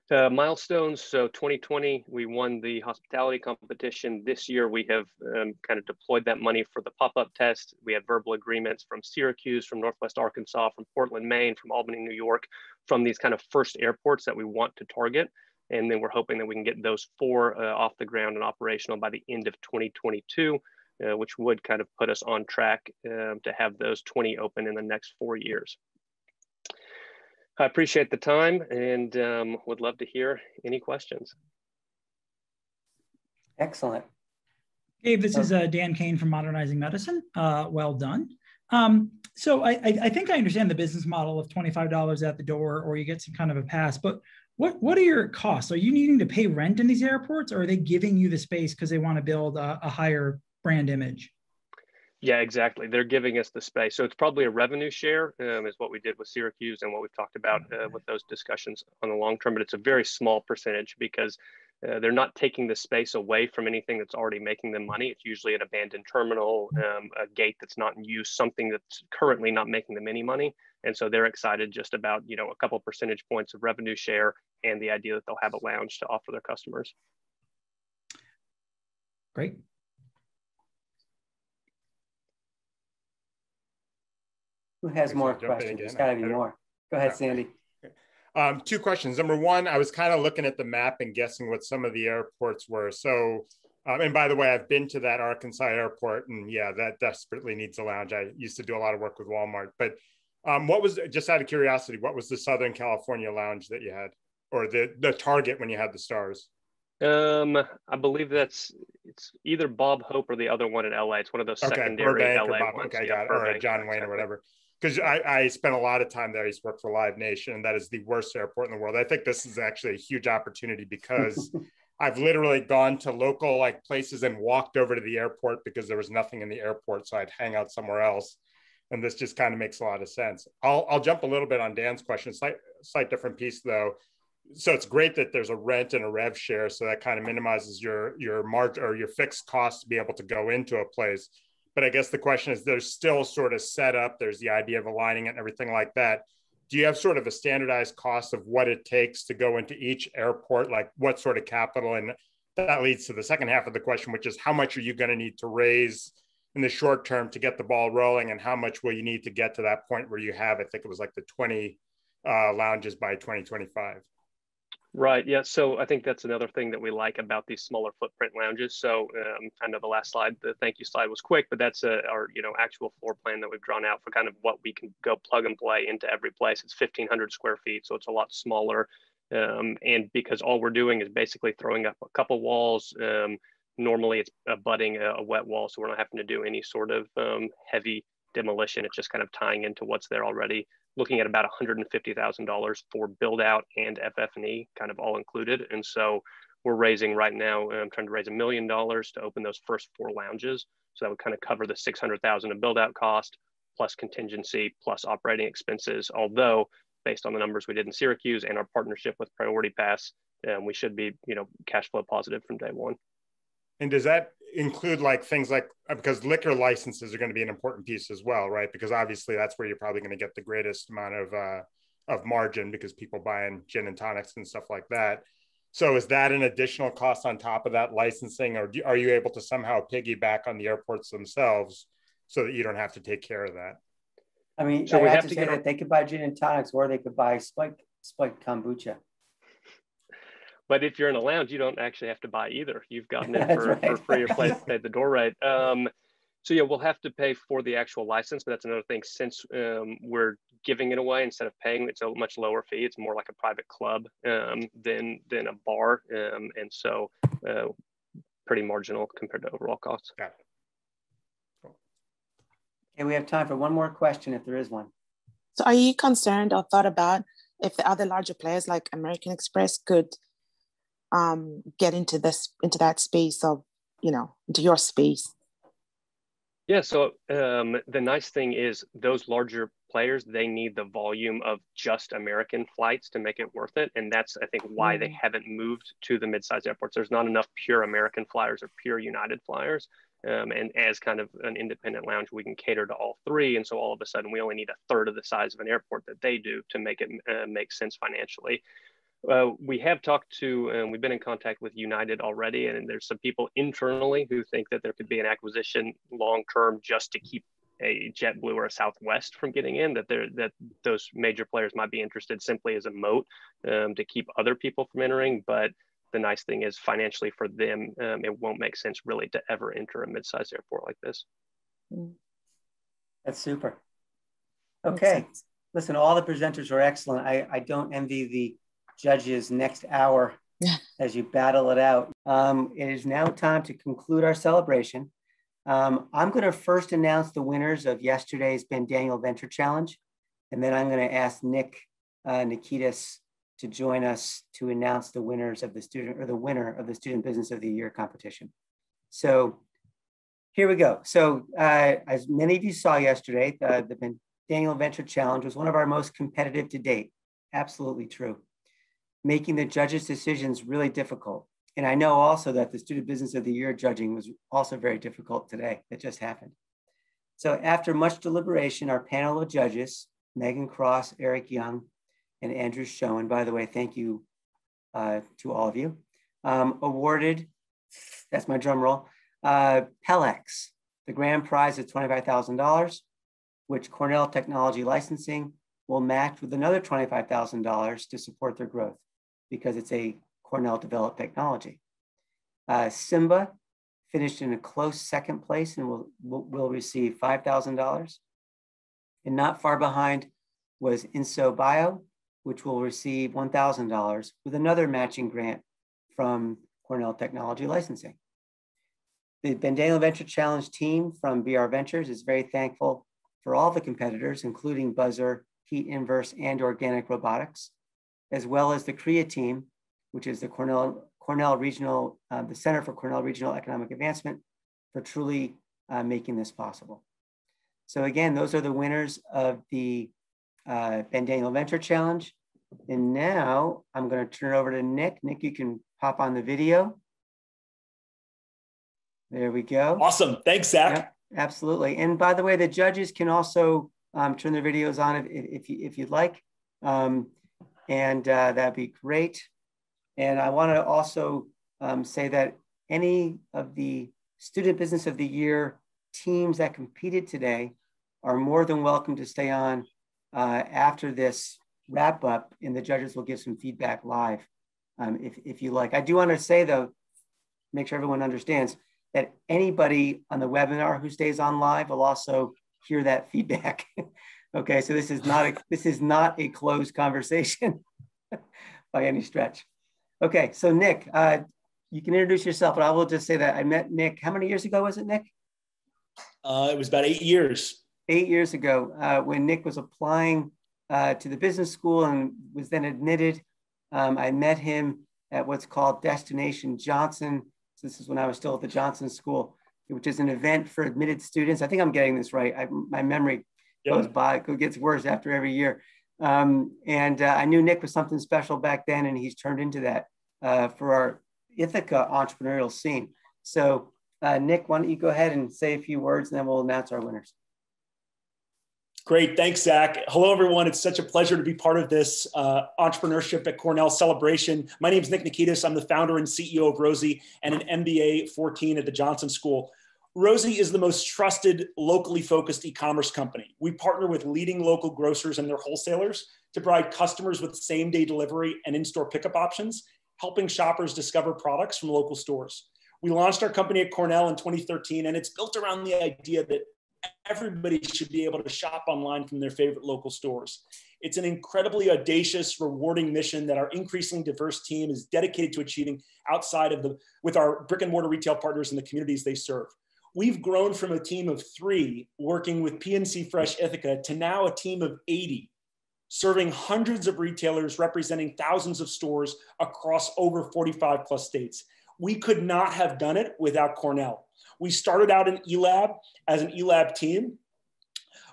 Milestones, so 2020, we won the hospitality competition. This year, we have kind of deployed that money for the pop-up test. We have verbal agreements from Syracuse, from Northwest Arkansas, from Portland, Maine, from Albany, New York, from these kind of first airports that we want to target. And then we're hoping that we can get those 4 off the ground and operational by the end of 2022. Which would kind of put us on track to have those 20 open in the next 4 years. I appreciate the time and would love to hear any questions. Excellent. Gabe, this is Dan Kane from Modernizing Medicine. Well done. So I think I understand the business model of $25 at the door, or you get some kind of a pass, but what are your costs? Are you needing to pay rent in these airports, or are they giving you the space because they want to build a higher brand image? Yeah, exactly. They're giving us the space. So it's probably a revenue share is what we did with Syracuse and what we've talked about with those discussions on the long term, but it's a very small percentage because they're not taking the space away from anything that's already making them money. It's usually an abandoned terminal, a gate that's not in use, something that's currently not making them any money. And so they're excited just about, a couple percentage points of revenue share and the idea that they'll have a lounge to offer their customers. Great. Who has more questions? There's got to be more. Go ahead, Sandy. 2 questions. Number 1, I was kind of looking at the map and guessing what some of the airports were. So, and by the way, I've been to that Arkansas airport, and yeah, that desperately needs a lounge. I used to do a lot of work with Walmart. But what was, just out of curiosity, what was the Southern California lounge that you had, or the target when you had the stars? I believe it's either Bob Hope or the other one in LA. It's one of those secondary LA ones. Okay, got it. Or John Wayne or whatever. Because I spent a lot of time there. I used to work for Live Nation, and that is the worst airport in the world. I think this is actually a huge opportunity because I've literally gone to local like places and walked over to the airport because there was nothing in the airport. So I'd hang out somewhere else. And this just kind of makes a lot of sense. I'll jump a little bit on Dan's question, slight different piece though. So it's great that there's a rent and a rev share. So that kind of minimizes your margin or your fixed costs to be able to go into a place. But I guess the question is, there's still sort of set up, there's the idea of aligning it and everything like that. Do you have sort of a standardized cost of what it takes to go into each airport? Like what sort of capital? And that leads to the second half of the question, which is how much are you going to need to raise in the short term to get the ball rolling? And how much will you need to get to that point where you have, I think it was like the 20 lounges by 2025? Right. Yeah. So I think that's another thing that we like about these smaller footprint lounges. So I know the last slide, the thank you slide was quick, but that's our actual floor plan that we've drawn out for kind of what we can go plug and play into every place. It's 1,500 square feet, so it's a lot smaller. And because all we're doing is basically throwing up a couple walls. Normally it's abutting a wet wall, so we're not having to do any sort of heavy demolition. It's just kind of tying into what's there already. Looking at about $150,000 for build out and FF&E, kind of all included. And so we're raising right now, I'm trying to raise $1 million to open those first 4 lounges. So that would kind of cover the $600,000 of build out cost, plus contingency, plus operating expenses. Although based on the numbers we did in Syracuse and our partnership with Priority Pass, we should be, cash flow positive from day one. And does that include like things like, because liquor licenses are going to be an important piece as well, right? Because obviously that's where you're probably going to get the greatest amount of margin, because people buying gin and tonics and stuff like that. So is that an additional cost on top of that licensing, or are you able to somehow piggyback on the airports themselves so that you don't have to take care of that? I mean, so I we have to say that they could buy gin and tonics, or they could buy spiked kombucha. But if you're in a lounge, you don't actually have to buy either. You've gotten it for free or pay the door rate. So yeah, we'll have to pay for the actual license, but that's another thing. Since we're giving it away instead of paying, it's a much lower fee. It's more like a private club than a bar, and so pretty marginal compared to overall costs. Got it. Cool. Okay, we have time for one more question if there is one. So are you concerned or thought about if the other larger players like American Express could get into that space of, into your space? Yeah, so the nice thing is those larger players, they need the volume of just American flights to make it worth it. And that's, I think, why they haven't moved to the mid-sized airports. There's not enough pure American flyers or pure United flyers. And as kind of an independent lounge, we can cater to all 3. And so all of a sudden, we only need 1/3 of the size of an airport that they do to make it make sense financially. We have talked to, we've been in contact with United already, and there's some people internally who think that there could be an acquisition long-term just to keep a JetBlue or a Southwest from getting in, that those major players might be interested simply as a moat to keep other people from entering. But the nice thing is financially for them, it won't make sense really to ever enter a mid-sized airport like this. That's super. Okay, listen, all the presenters are excellent. I don't envy the judges next hour as you battle it out. It is now time to conclude our celebration. I'm going to first announce the winners of yesterday's Ben Daniel Venture Challenge, and then I'm going to ask Nick Nikitas to join us to announce the winners of the winner of the Student Business of the Year competition. So here we go. So as many of you saw yesterday, the Ben Daniel Venture Challenge was one of our most competitive to date. Absolutely true. Making the judges' decisions really difficult. And I know also that the Student Business of the Year judging was also very difficult today. That just happened. So after much deliberation, our panel of judges, Megan Cross, Eric Young, and Andrew Schoen, by the way, thank you to all of you, awarded, that's my drum roll, Pelex, the grand prize of $25,000, which Cornell Technology Licensing will match with another $25,000 to support their growth, because it's a Cornell developed technology. Simba finished in a close second place and will receive $5,000. And not far behind was Inso Bio, which will receive $1,000 with another matching grant from Cornell Technology Licensing. The Ben Daniel Venture Challenge team from BR Ventures is very thankful for all the competitors, including Buzzer, Heat Inverse, and Organic Robotics, as well as the CREA team, which is the Cornell Cornell Regional, the Center for Cornell Regional Economic Advancement for truly making this possible. So again, those are the winners of the Ben Daniel Venture Challenge. And now I'm going to turn it over to Nick. Nick, you can pop on the video. There we go. Awesome. Thanks, Zach. Yep, absolutely. And by the way, the judges can also turn their videos on if you'd like. That'd be great. And I want to also say that any of the Student Business of the Year teams that competed today are more than welcome to stay on after this wrap up, and the judges will give some feedback live if you like. I do want to say though, make sure everyone understands that anybody on the webinar who stays on live will also hear that feedback. Okay, so this is not a closed conversation by any stretch. Okay, so Nick, you can introduce yourself, but I will just say that I met Nick, how many years ago was it, Nick? It was about 8 years. 8 years ago, when Nick was applying to the business school and was then admitted. I met him at what's called Destination Johnson. So this is when I was still at the Johnson School, which is an event for admitted students. I think I'm getting this right. My memory goes by, it gets worse after every year. I knew Nick was something special back then, and he's turned into that for our Ithaca entrepreneurial scene. So Nick, why don't you go ahead and say a few words, and then we'll announce our winners. Great. Thanks, Zach. Hello, everyone. It's such a pleasure to be part of this Entrepreneurship at Cornell celebration. My name is Nick Nikitas. I'm the founder and CEO of Rosie and an MBA 14 at the Johnson School. Rosie is the most trusted, locally focused e-commerce company. We partner with leading local grocers and their wholesalers to provide customers with same-day delivery and in-store pickup options, helping shoppers discover products from local stores. We launched our company at Cornell in 2013, and it's built around the idea that everybody should be able to shop online from their favorite local stores. It's an incredibly audacious, rewarding mission that our increasingly diverse team is dedicated to achieving with our brick and mortar retail partners in the communities they serve. We've grown from a team of 3 working with PNC Fresh Ithaca to now a team of 80, serving hundreds of retailers representing thousands of stores across over 45 plus states. We could not have done it without Cornell. We started out in eLab as an eLab team.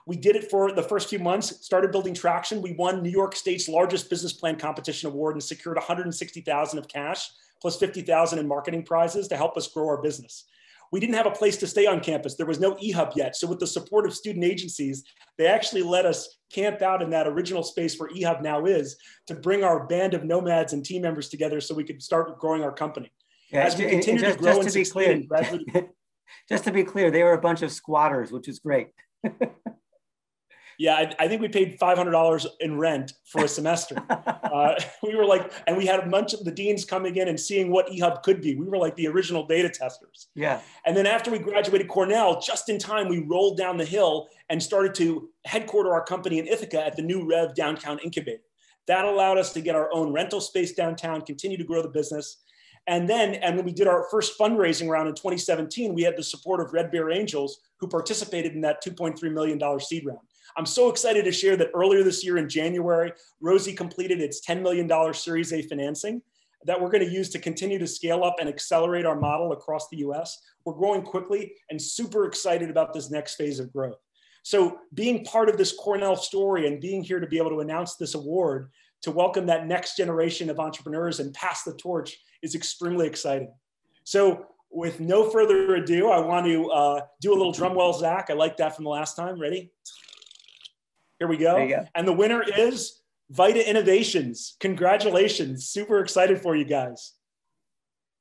We did it for the first few months, started building traction. We won New York State's largest business plan competition award and secured $160,000 of cash plus $50,000 in marketing prizes to help us grow our business. We didn't have a place to stay on campus. There was no eHub yet. So with the support of student agencies, they actually let us camp out in that original space where eHub now is to bring our band of nomads and team members together so we could start growing our company. Yeah, as we continue to grow and succeed. Just to be clear, they were a bunch of squatters, which is great. Yeah, I think we paid $500 in rent for a semester. We were like, and we had a bunch of the deans coming in and seeing what eHub could be. We were like the original beta testers. Yeah. And then after we graduated Cornell, just in time, we rolled down the hill and started to headquarter our company in Ithaca at the new Rev Downtown Incubator. That allowed us to get our own rental space downtown, continue to grow the business. And when we did our first fundraising round in 2017, we had the support of Red Bear Angels, who participated in that $2.3 million seed round. I'm so excited to share that earlier this year in January, Rosie completed its $10 million Series A financing that we're going to use to continue to scale up and accelerate our model across the US. We're growing quickly and super excited about this next phase of growth. So being part of this Cornell story and being here to be able to announce this award to welcome that next generation of entrepreneurs and pass the torch is extremely exciting. So with no further ado, I want to do a little drum roll, Zach. I like that from the last time. Ready? Here we go. There you go. And the winner is Vita Innovations. Congratulations. Super excited for you guys.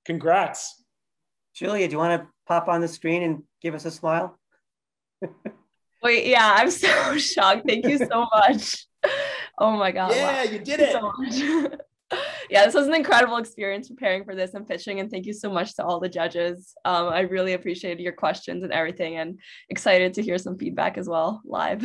Congrats. Julia, do you want to pop on the screen and give us a smile? Wait, yeah, I'm so shocked. Thank you so much. Oh my God. Yeah, wow. You did it. So much. Yeah, this was an incredible experience preparing for this and pitching. And thank you so much to all the judges. I really appreciated your questions and everything, and excited to hear some feedback as well live.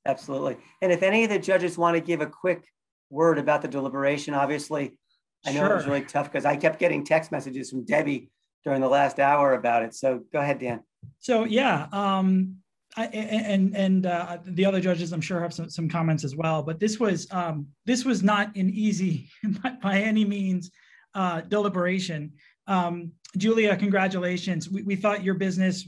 Absolutely. And if any of the judges want to give a quick word about the deliberation, obviously, I know it was really tough because I kept getting text messages from Debbie during the last hour about it. So go ahead, Dan. So yeah, the other judges, I'm sure, have some comments as well. But this was not an easy by any means deliberation. Julia, congratulations. We thought your business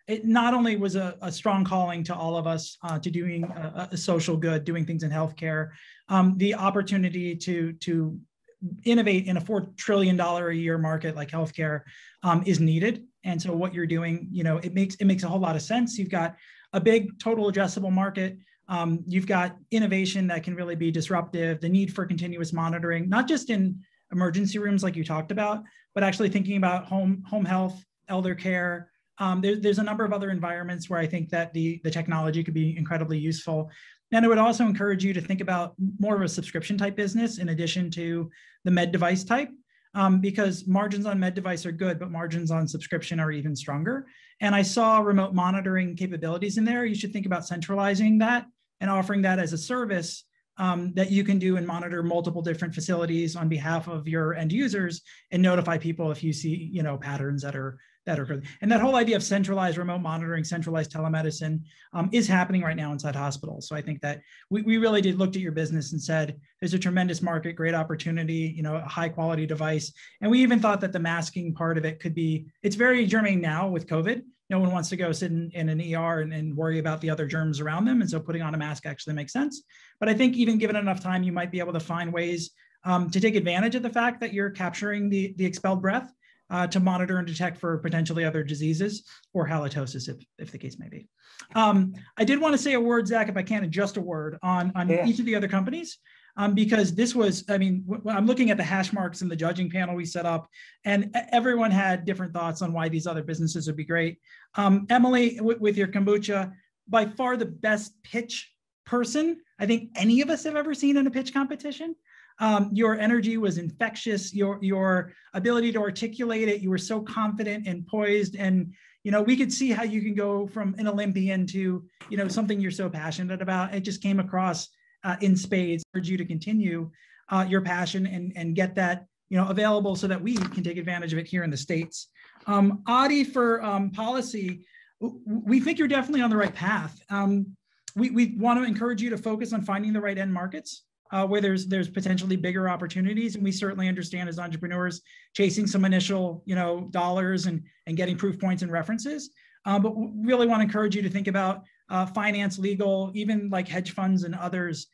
it not only was a strong calling to all of us to doing a social good, doing things in healthcare, the opportunity to innovate in a $4 trillion a year market like healthcare is needed. And so what you're doing, it makes a whole lot of sense. You've got a big total addressable market. You've got innovation that can really be disruptive, the need for continuous monitoring, not just in emergency rooms like you talked about, but actually thinking about home health, elder care. There's a number of other environments where I think that the technology could be incredibly useful. And I would also encourage you to think about more of a subscription type business in addition to the med device type, because margins on med device are good, but margins on subscription are even stronger. And I saw remote monitoring capabilities in there. You should think about centralizing that and offering that as a service that you can do and monitor multiple different facilities on behalf of your end users and notify people if you see, patterns that are good. And that whole idea of centralized remote monitoring, centralized telemedicine is happening right now inside hospitals. So I think that we really looked at your business and said, there's a tremendous market, great opportunity, a high quality device. And we even thought that the masking part of it it's very germane now with COVID. No one wants to go sit in an ER and worry about the other germs around them. And so putting on a mask actually makes sense. But I think even given enough time, you might be able to find ways to take advantage of the fact that you're capturing the expelled breath to monitor and detect for potentially other diseases or halitosis, if the case may be. I did want to say a word, Zach, if I can, just a word on each of the other companies. Because this was, I'm looking at the hash marks in the judging panel we set up, and everyone had different thoughts on why these other businesses would be great. Emily, with your kombucha, by far the best pitch person I think any of us have ever seen in a pitch competition. Your energy was infectious, your ability to articulate it, you were so confident and poised, and we could see how you can go from an Olympian to something you're so passionate about. It just came across in spades. I urge you to continue your passion and get that available so that we can take advantage of it here in the States. Adi, for policy, we think you're definitely on the right path. We want to encourage you to focus on finding the right end markets where there's potentially bigger opportunities. And we certainly understand as entrepreneurs chasing some initial dollars and getting proof points and references. But we really want to encourage you to think about finance, legal, even like hedge funds and others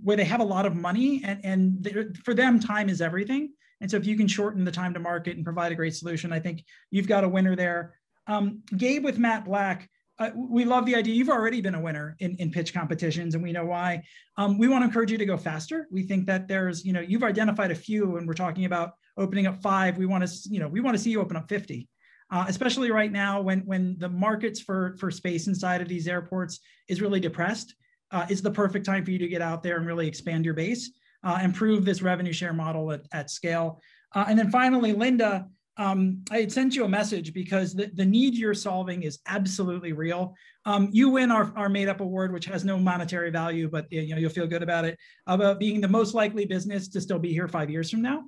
where they have a lot of money and for them, time is everything. And so if you can shorten the time to market and provide a great solution, I think you've got a winner there. Gabe with Matt Black, we love the idea. You've already been a winner in pitch competitions and we know why. We want to encourage you to go faster. We think that there's, you've identified a few and we're talking about opening up 5. We want to see you open up 50. Especially right now when the markets for space inside of these airports is really depressed. It's the perfect time for you to get out there and really expand your base and prove this revenue share model at scale. And then finally, Linda, I had sent you a message because the need you're solving is absolutely real. You win our Made Up Award, which has no monetary value, but you'll feel good about it, about being the most likely business to still be here 5 years from now.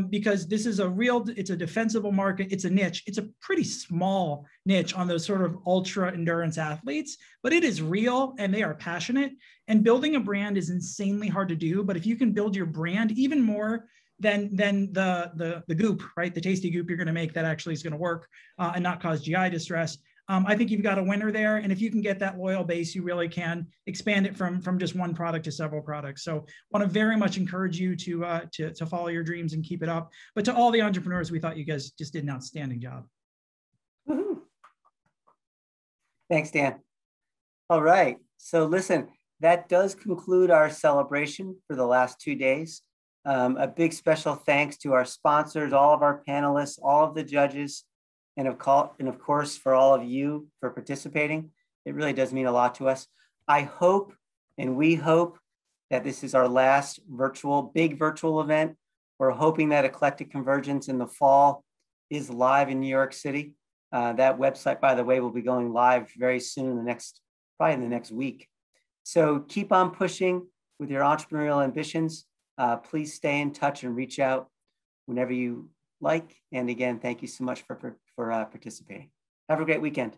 Because this is it's a defensible market. It's a niche. It's a pretty small niche on those sort of ultra endurance athletes, but it is real and they are passionate, and building a brand is insanely hard to do. But if you can build your brand even more than the goop, right? The tasty goop you're going to make that actually is going to work and not cause GI distress. I think you've got a winner there. And if you can get that loyal base, you really can expand it from just one product to several products. So want to very much encourage you to follow your dreams and keep it up. But to all the entrepreneurs, we thought you guys just did an outstanding job. Woo-hoo. Thanks, Dan. All right. So listen, that does conclude our celebration for the last 2 days. A big special thanks to our sponsors, all of our panelists, all of the judges, and of course, for all of you for participating. It really does mean a lot to us. I hope, and we hope, that this is our last big virtual event. We're hoping that Eclectic Convergence in the fall is live in New York City. That website, by the way, will be going live very soon, probably in the next week. So keep on pushing with your entrepreneurial ambitions. Please stay in touch and reach out whenever you like. And again, thank you so much for participating. Have a great weekend.